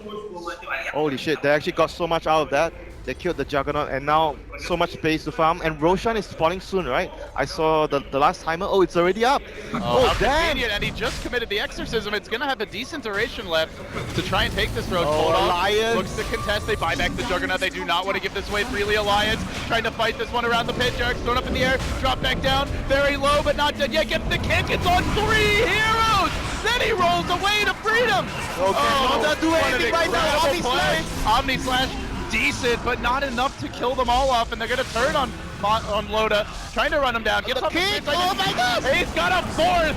Holy shit, they actually got so much out of that. They killed the Juggernaut, and now so much space to farm. And Roshan is spawning soon, right? I saw the last timer. Oh, it's already up. Oh, how damn! convenient, and he just committed the exorcism. It's gonna have a decent duration left to try and take this road. Hold on. Alliance. Looks to contest. They buy back the Juggernaut. They do not want to give this away freely. Alliance trying to fight this one around the pit. Jarek's thrown up in the air, drop back down, very low, but not dead yet. Gets the kick. It's on 3 heroes. Then he rolls away to freedom. Okay, not do what an anything right now. incredible play. Omni Slash, decent, but not enough to kill them all off, and they're gonna turn on Loda, trying to run him down. Gets up the kick. street, Oh my God. He's got a 4th.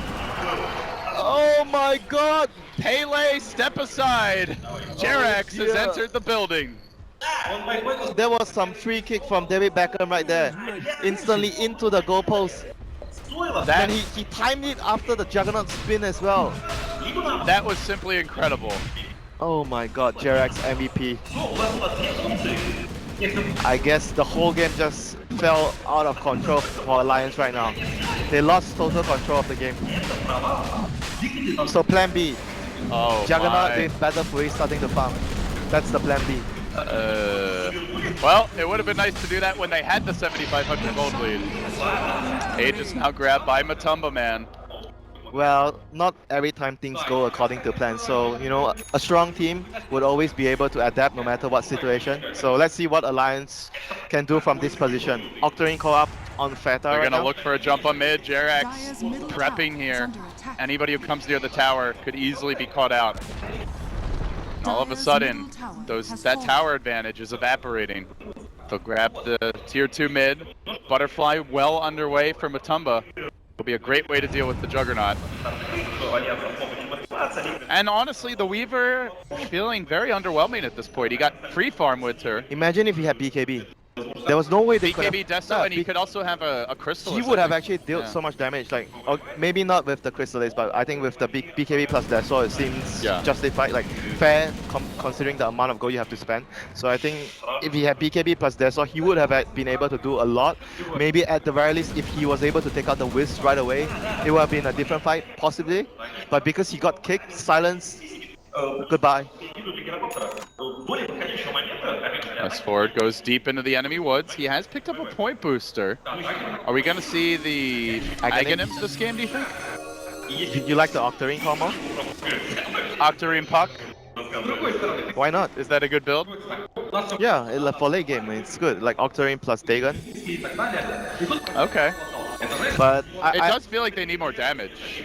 Oh my God! Pele, step aside. Jerax has dear. entered the building. There was some free kick from David Beckham right there. Instantly into the goalpost. That, And he timed it after the Juggernaut spin as well. that was simply incredible. Oh my God, Jerax MVP. I guess the whole game just fell out of control for Alliance right now. They lost total control of the game. So plan B. Oh Juggernaut my. with Battle Fury starting to farm. That's the plan B. Well, it would have been nice to do that when they had the 7,500 gold lead. Aegis now grabbed by Matumba, man. Well, not every time things go according to plan. So, you know, a strong team would always be able to adapt no matter what situation. So let's see what Alliance can do from this position. Octarine co-op on Feta They're right gonna now. look for a jump on mid. Jerax prepping here. Anybody who comes near the tower could easily be caught out. All of a sudden, that tower advantage is evaporating. They'll grab the tier 2 mid. Butterfly well underway for Matumba. Will be a great way to deal with the Juggernaut. And honestly, the Weaver feeling very underwhelming at this point. He got free farm with her. Imagine if he had BKB. There was no way they could BKB Deso, and he could also have a Crystal. He would have actually dealt so much damage, like maybe not with the Crystallise, but I think with the BKB plus Deso, it seems justified, like fair considering the amount of gold you have to spend. So I think if he had BKB plus Deso, he would have been able to do a lot. Maybe at the very least, if he was able to take out the Wisp right away, it would have been a different fight, possibly. But because he got kicked, silence, goodbye. As Ford goes deep into the enemy woods, he has picked up a point booster. Are we going to see the Aghanims this game, do you think? You like the Octarine combo? Octarine Puck? Why not? Is that a good build? Yeah, for late game, it's good. Like Octarine plus Dagon. Okay. But it does feel like they need more damage.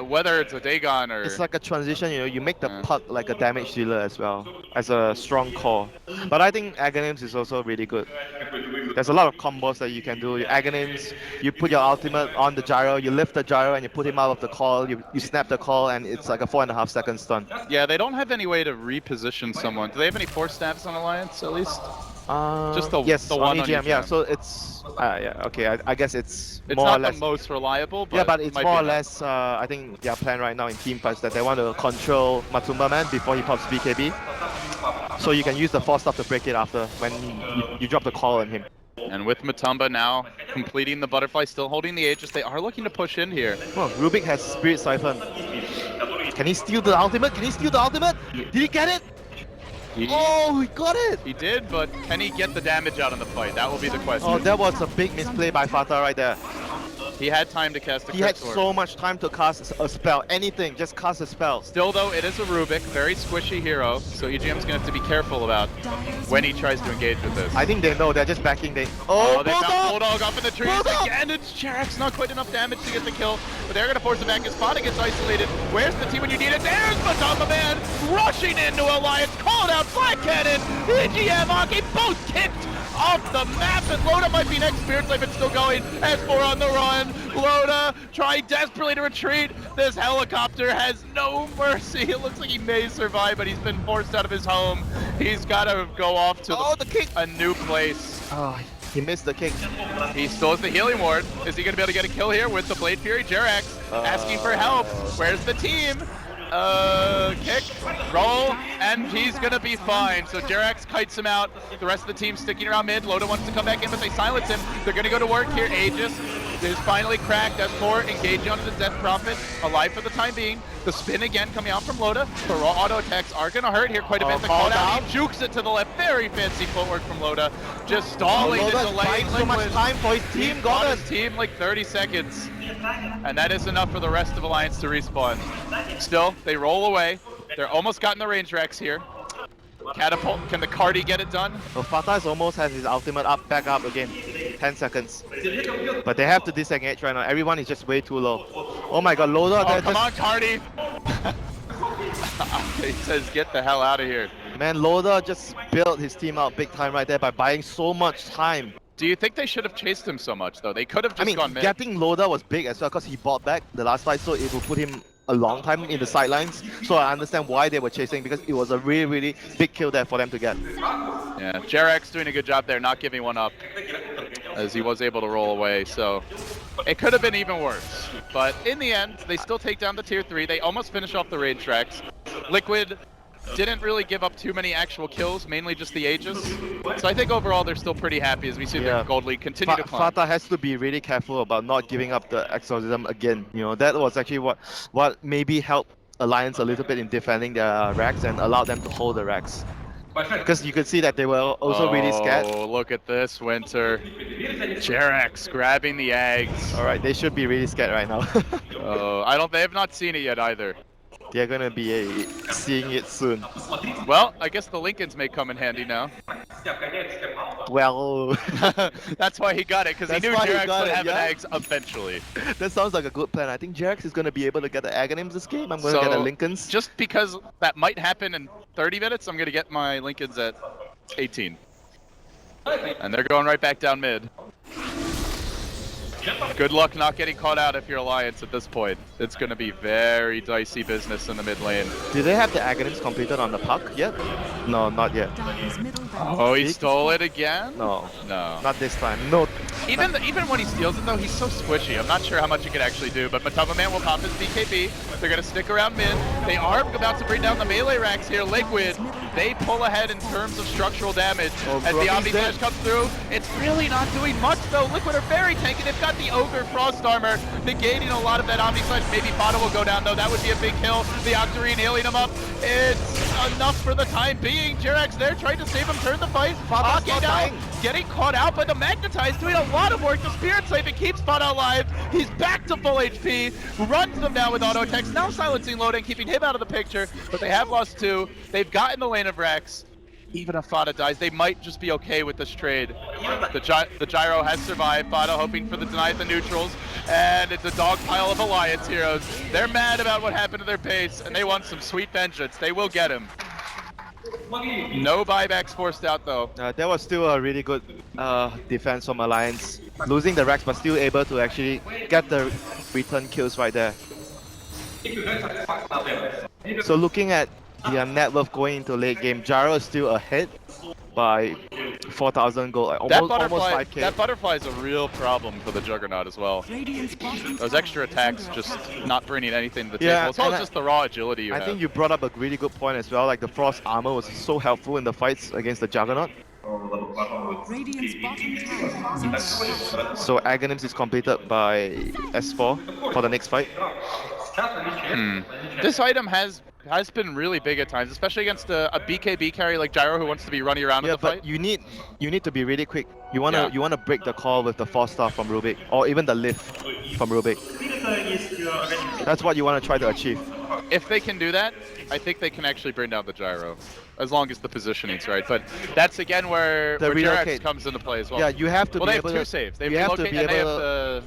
Whether it's a Dagon or... It's like a transition, you know, you make the puck like a damage dealer as well, as a strong core. But I think Aghanims is also really good. There's a lot of combos that you can do. Aghanims, you put your ultimate on the gyro, you lift the gyro and you put him out of the call, you snap the call and it's like a 4.5 second stun. Yeah, they don't have any way to reposition someone. Do they have any force stabs on Alliance at least? Just the one on EGM, yeah, so it's... okay, I guess it's more not or less the most reliable, but yeah, but it's more or less, I think their plan right now in team fights that they want to control Matumba Man before he pops BKB. So you can use the force stuff to break it after when you drop the call on him. And with Matumba now completing the Butterfly, still holding the Aegis, they are looking to push in here. Oh, Rubik has Spirit Siphon. Can he steal the ultimate? Can he steal the ultimate? Did he get it? Oh, he got it! He did, but can he get the damage out in the fight? That will be the question. Oh, that was a big misplay by Fata right there. He had time to cast a He had so much time to cast a spell. Anything, just cast a spell. Still though, it is a Rubik, very squishy hero, so EGM's gonna have to be careful about when he tries to engage with this. I think they know, they're just backing. They found Bulldog up in the trees again. It's Jerax, not quite enough damage to get the kill, but they're gonna force it back. His spotting gets isolated. Where's the team when you need it? There's Matumba Man rushing into Alliance, called out Black Cannon. EGM, Aki, both kicked off the map, and Loda might be next. Spirit Siphon still going. S4 on the run. Loda trying desperately to retreat. This helicopter has no mercy. It looks like he may survive, but he's been forced out of his home. He's got to go off to a new place. Oh, he missed the kick. He still has the healing ward. Is he going to be able to get a kill here with the Blade Fury? Jerax asking for help. Where's the team? Kick, roll, and he's gonna be fine. So Jerax kites him out. The rest of the team sticking around mid. Loda wants to come back in, but they silence him. They're gonna go to work here. Aegis is finally cracked. S4 engaging onto the Death Prophet, alive for the time being. The spin again coming out from Loda. The raw auto attacks are gonna hurt here quite a bit. The call down, he jukes it to the left. Very fancy footwork from Loda. Just stalling and delaying. So much time for his team. Got his team like 30 seconds. And that is enough for the rest of Alliance to respawn. Still, they roll away. They're almost gotten the range Rex here. Catapult, can the Cardi get it done? So Fatah almost has his ultimate back up again. 10 seconds. But they have to disengage right now. Everyone is just way too low. Oh my god, Loda. Oh, come on, Cardi. He says, get the hell out of here. Man, Loda just built his team out big time right there by buying so much time. Do you think they should have chased him so much, though? They could have just gone mid. Getting Loda was big as well because he bought back the last fight, so it will put him a long time in the sidelines. So I understand why they were chasing, because it was a really, really big kill there for them to get. Yeah, Jerax doing a good job there, not giving one up, as he was able to roll away. So it could have been even worse. But in the end, they still take down the tier 3. They almost finish off the raid tracks. Liquid didn't really give up too many actual kills, mainly just the Aegis. So I think overall they're still pretty happy as we see the gold league continue to climb. Fata has to be really careful about not giving up the exorcism again. You know, that was actually what maybe helped Alliance a little bit in defending their racks and allowed them to hold the racks. Because you could see that they were also really scared. Oh, look at this, Winter. Jerax grabbing the eggs. Alright, they should be really scared right now. Oh, they have not seen it yet either. They're gonna be seeing it soon. Well, I guess the Lincolns may come in handy now. Well, that's why he got it, because he knew Jerax would have an eggs eventually. That sounds like a good plan. I think Jerax is gonna be able to get the Aghanims this game. I'm gonna get the Lincolns. Just because that might happen in 30 minutes, I'm gonna get my Lincolns at 18. And they're going right back down mid. Good luck not getting caught out if you're Alliance at this point. It's going to be very dicey business in the mid lane. Do they have the Aghanims completed on the puck yet? No, not yet. Oh, he stole it again? No. No. Not this time. No. Even when he steals it though, he's so squishy. I'm not sure how much he can actually do, but Matama Man will pop his BKB. They're going to stick around mid. They are about to bring down the melee racks here. Liquid, they pull ahead in terms of structural damage as the Omni Flash comes through. It's really not doing much though. Liquid are very tanky. They've got the Ogre Frost Armor negating a lot of that Omni Flash. Maybe Fata will go down though. That would be a big kill. The Octarine healing him up. It's enough for the time being. Jerax there trying to save him, turn the fight. Fata down, getting caught out, but the Magnetize doing a lot of work. The Spirit Saving keeps Fata alive. He's back to full HP, runs them down with auto attacks. Now silencing Loden, keeping him out of the picture, but they have lost 2. They've gotten the lane of Rex. Even if Fata dies, they might just be okay with this trade. The Gyro has survived. Fata hoping for the deny at the neutrals, and it's a dog pile of Alliance heroes. They're mad about what happened to their base, and they want some sweet vengeance. They will get him. No buybacks forced out though. That was still a really good defense from Alliance. Losing the racks, but still able to actually get the return kills right there. So looking at the net worth going into late game, Gyro is still ahead by 4,000 gold, almost 5k. That butterfly is a real problem for the Juggernaut as well. Those extra attacks just not bringing anything to the table, as well as just the raw agility you have. I think you brought up a really good point as well, like the Frost Armor was so helpful in the fights against the Juggernaut. So Aghanims is completed by S4 for the next fight. This item has been really big at times, especially against a BKB carry like Gyro who wants to be running around in the fight. But you need to be really quick. You wanna break the call with the 4-star from Rubik, or even the lift from Rubik. That's what you want to try to achieve. If they can do that, I think they can actually bring down the Gyro, as long as the positioning's right. But that's again where Jerax comes into play as well. Yeah, you have to. Well, they have 2 saves. They relocate and they have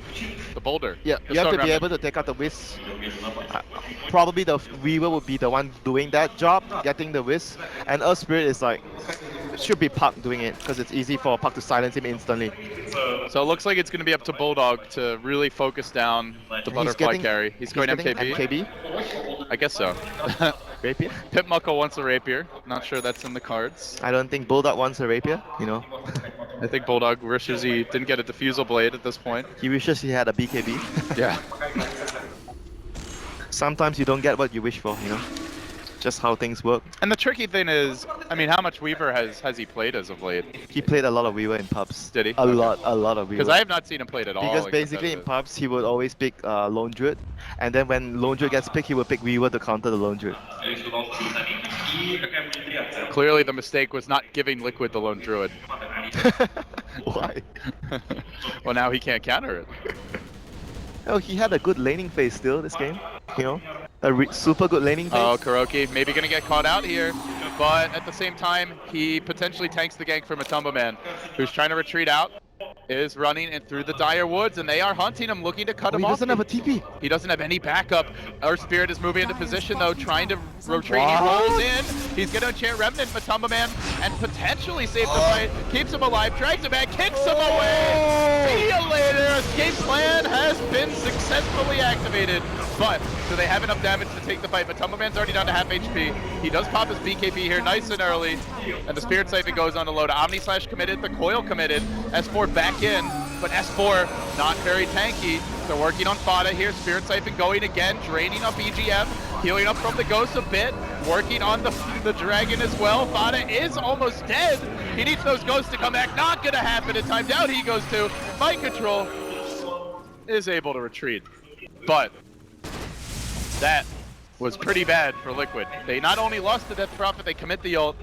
the boulder. Yeah, you have to be able to take out the Wisp. Probably the Weaver would be the one doing that job, getting the Wisp, and Earth Spirit is like should be Puck doing it because it's easy for Puck to silence him instantly. So it looks like it's going to be up to Bulldog to really focus down the butterfly carry. He's going MKB. I guess so. Rapier? Pip Muckle wants a Rapier. Not sure that's in the cards. I don't think Bulldog wants a Rapier, you know. I think Bulldog wishes he didn't get a Diffusal Blade at this point. He wishes he had a BKB. Yeah. Sometimes you don't get what you wish for, you know. Just how things work. And the tricky thing is, I mean, how much Weaver has he played as of late? He played a lot of Weaver in pubs. Did he? A lot of Weaver. Because I have not seen him played at all. Because basically in pubs, he would always pick Lone Druid, and then when Lone Druid gets picked, he would pick Weaver to counter the Lone Druid. Clearly the mistake was not giving Liquid the Lone Druid. Why? Well, now he can't counter it. Oh, he had a good laning phase still this game, you know? A super good laning phase. Oh, Kuroki maybe gonna get caught out here, but at the same time, he potentially tanks the gank from Matumba Man, who's trying to retreat out, is running in through the dire woods, and they are hunting him, looking to cut him off. He doesn't have a TP. He doesn't have any backup. Our Spirit is moving into position though, trying to retreat. He rolls in. He's gonna enchant Remnant Matumba Man and potentially save the fight. Keeps him alive, drags him back, kicks him away. See you later. Escape plan has been successfully activated, but do they have enough damage to take the fight? Matumba Man's already down to half HP. He does pop his BKB here nice and early, and the Spirit Siphon goes on to load. Omni Slash committed, the Coil committed. S4 back in. but S4 not very tanky. They're working on Fada here. Spirit Siphon going again, draining up EGM, healing up from the Ghost a bit, working on the Dragon as well. Fada is almost dead. He needs those Ghosts to come back. Not gonna happen in time. Down he goes too. Mind Control is able to retreat, but that was pretty bad for Liquid. They not only lost the Death Prophet, they commit the ult,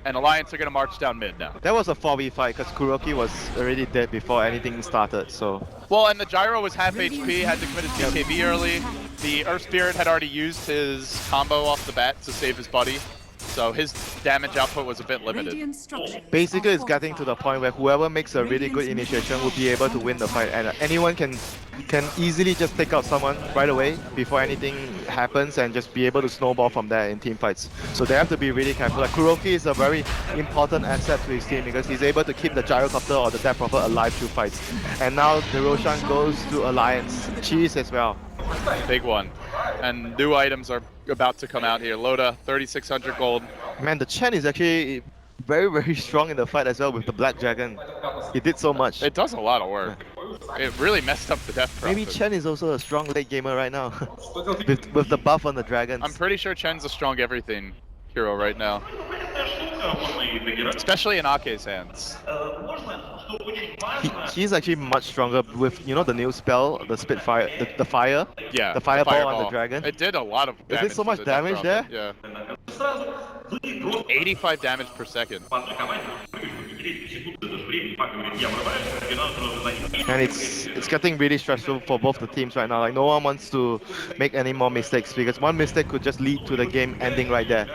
and Alliance are going to march down mid now. That was a 4v fight because Kuroki was already dead before anything started, so... Well, and the Gyro was half HP, had to commit his BKB early. The Earth Spirit had already used his combo off the bat to save his buddy, so his damage output was a bit limited. Basically, it's getting to the point where whoever makes a really good initiation will be able to win the fight, and anyone can easily just take out someone right away before anything happens and just be able to snowball from there in team fights. So they have to be really careful. Like Kuroki is a very important asset to his team because he's able to keep the Gyrocopter or the Death Prophet alive through fights. And now the Roshan goes to Alliance. Cheese as well. Big one. And new items are about to come out here. Loda, 3,600 gold. Man, the Chen is actually very, very strong in the fight as well with the Black Dragon. He did so much. It does a lot of work. It really messed up the Death Prophet. Maybe Chen is also a strong late gamer right now with the buff on the dragons. I'm pretty sure Chen's a strong everything hero right now. Especially in Ake's hands. He's actually much stronger with, you know, the new spell, the Spitfire, the fire. Yeah, the fireball on the dragon. It did a lot of damage. Is it so much damage there? Yeah. 85 damage per second. And it's getting really stressful for both the teams right now. Like, no one wants to make any more mistakes because one mistake could just lead to the game ending right there.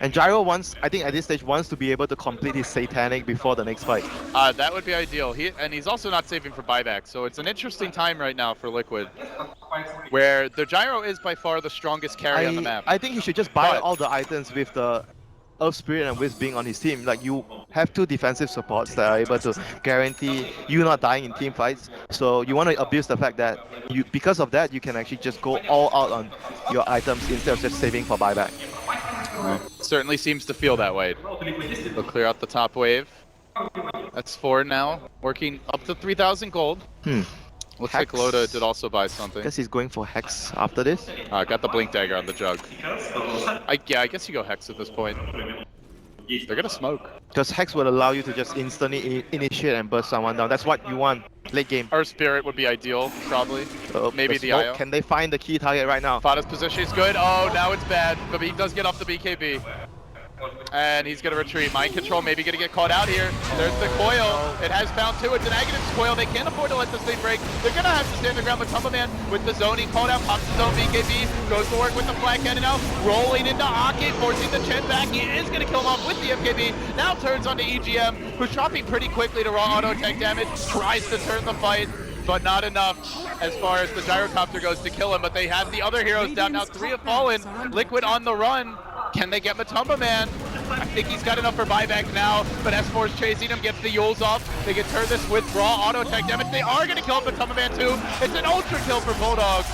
And Gyro wants, I think at this stage, wants to be able to complete his Satanic before the next fight. That would be ideal. He's also not saving for buyback, so it's an interesting time right now for Liquid, where the Gyro is by far the strongest carry on the map. I think he should just buy all the items with the Earth Spirit and Wisp being on his team. Like, you have two defensive supports that are able to guarantee you not dying in team fights. So you want to abuse the fact that because of that, you can actually just go all out on your items instead of just saving for buyback. Certainly seems to feel that way. They'll clear out the top wave. That's 4 now, working up to 3,000 gold. Looks Hex. like Loda did also buy something. Guess he's going for Hex after this. Got the Blink Dagger on the jug. I guess you go Hex at this point. They're gonna smoke. Because Hex would allow you to just instantly initiate and burst someone down. That's what you want late game. Earth Spirit would be ideal, probably. Maybe the IO. Can they find the key target right now? Fada's position is good. Oh, now it's bad, but he does get off the BKB. And he's gonna retreat. Mind Control maybe gonna get caught out here. There's the coil. It has found 2. It's an Aghanim coil. They can't afford to let this thing break. They're gonna have to stand the ground. But Tumbaman with the zone, he called out, pops his own BKB, goes to work with the Black Cannon now, rolling into Ake, forcing the Chen back. He is gonna kill him off with the FKB. Now turns onto EGM, who's dropping pretty quickly to raw auto tank damage. Tries to turn the fight, but not enough as far as the Gyrocopter goes to kill him. But they have the other heroes down now. 3 have fallen. Liquid on the run. Can they get Matumbaman? I think he's got enough for buyback now, but S4's chasing him, gets the Yules off. They can turn this with raw auto attack damage. They are going to kill Matumbaman too. It's an ultra kill for Bulldog.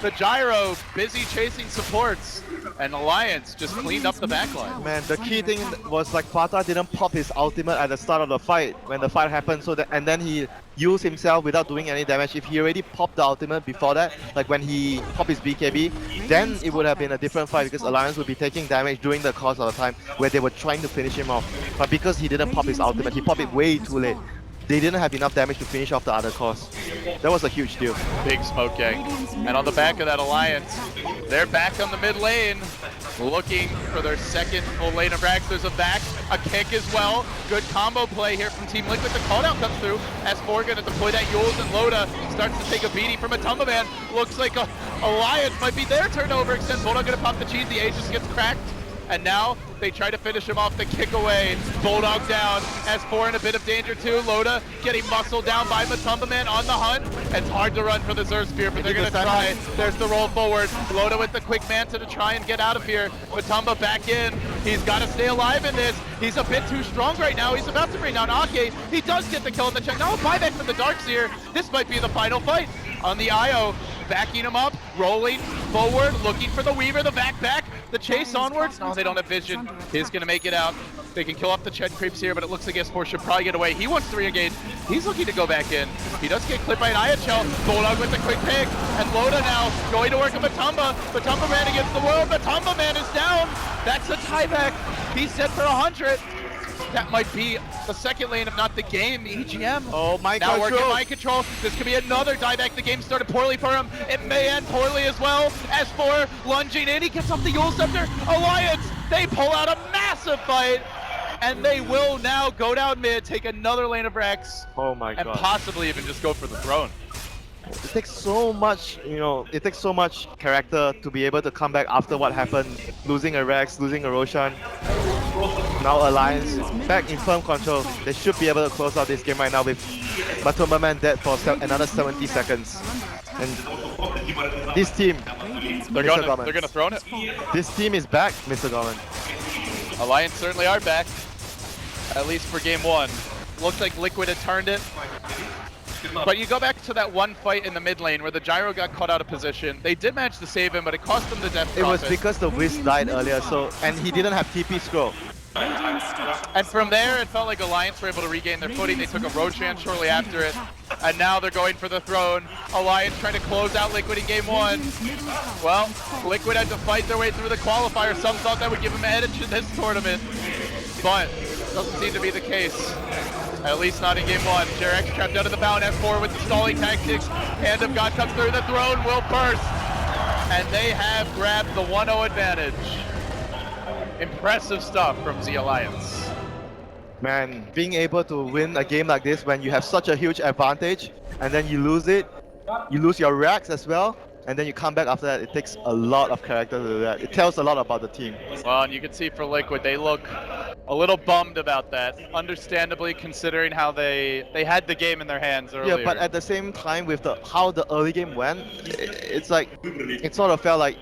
The Gyro busy chasing supports, and Alliance just cleaned up the backline. Man, the key thing was like Fata didn't pop his ultimate at the start of the fight when the fight happened, and then he used himself without doing any damage. If he already popped the ultimate before that, like when he popped his BKB, then it would have been a different fight because Alliance would be taking damage during the course of the time where they were trying to finish him off. But because he didn't pop his ultimate, he popped it way too late. They didn't have enough damage to finish off the other course. That was a huge deal. Big smoke gang. And on the back of that Alliance, they're back on the mid lane, looking for their second full lane of racks. There's a back, a kick as well. Good combo play here from Team Liquid. The call down comes through. S4 gonna deploy that Yules, and Loda starts to take a beating from a Tumbaman. Looks like Alliance might be their turnover, except Bulldog gonna pop the cheese. The Aegis gets cracked. And now they try to finish him off the kick away. Bulldog down. S4 in a bit of danger too. Loda getting muscled down by Matumbaman on the hunt. It's hard to run for the Xur Spear, but they're going to try. There's the roll forward. Loda with the quick manta to try and get out of here. Matumba back in. He's got to stay alive in this. He's a bit too strong right now. He's about to bring down Ake. He does get the kill in the check. Now a buyback from the Darkseer. This might be the final fight. On the IO, backing him up, rolling forward, looking for the Weaver, the back, the chase onwards. No, they don't have vision. He's gonna make it out. They can kill off the Chen creeps here, but it looks like S4 should probably get away. He wants to re-engage. He's looking to go back in. He does get clipped by an IHL. Bulldog with the quick pick. And Loda now going to work on Matumba. Matumba man against the world. Matumba man is down. That's a tieback. He's set for 100. That might be the second lane, if not the game. EGM. Oh, mind Now control. working mind control. This could be another dieback. The game started poorly for him. It may end poorly as well. S4 lunging in. He gets off the Yule Scepter. Alliance, they pull out a massive fight. And they will now go down mid, take another lane of Rex, Oh my and god. possibly even just go for the throne. It takes so much, it takes so much character to be able to come back after what happened. Losing a Rex, losing a Roshan. Now Alliance back in firm control. They should be able to close out this game right now with Matumba man dead for another 70 seconds. And this team, They're Mr. Gorman. gonna throne it. This team is back, Mr. Gorman. Alliance certainly are back, at least for game one. Looks like Liquid had turned it. But you go back to that one fight in the mid lane where the Gyro got caught out of position. They did manage to save him, but it cost them the death It was profit. because the Wisp died earlier, and he didn't have TP scroll. And from there, it felt like Alliance were able to regain their footing. They took a Roshan shortly after it. And now they're going for the throne. Alliance trying to close out Liquid in game one. Well, Liquid had to fight their way through the qualifier. Some thought that would give them an edge in this tournament. But doesn't seem to be the case. At least not in game one. Jarex trapped out of the bound. S4 with the stalling tactics. Hand of God comes through. The throne will burst. And they have grabbed the 1-0 advantage. Impressive stuff from Z Alliance. Man, being able to win a game like this when you have such a huge advantage and then you lose it, you lose your racks as well, and then you come back after that, it takes a lot of character to do that. It tells a lot about the team. Well, and you can see for Liquid, they look a little bummed about that, understandably considering how they had the game in their hands earlier. Yeah, but at the same time, with how the early game went, it's like, it sort of felt like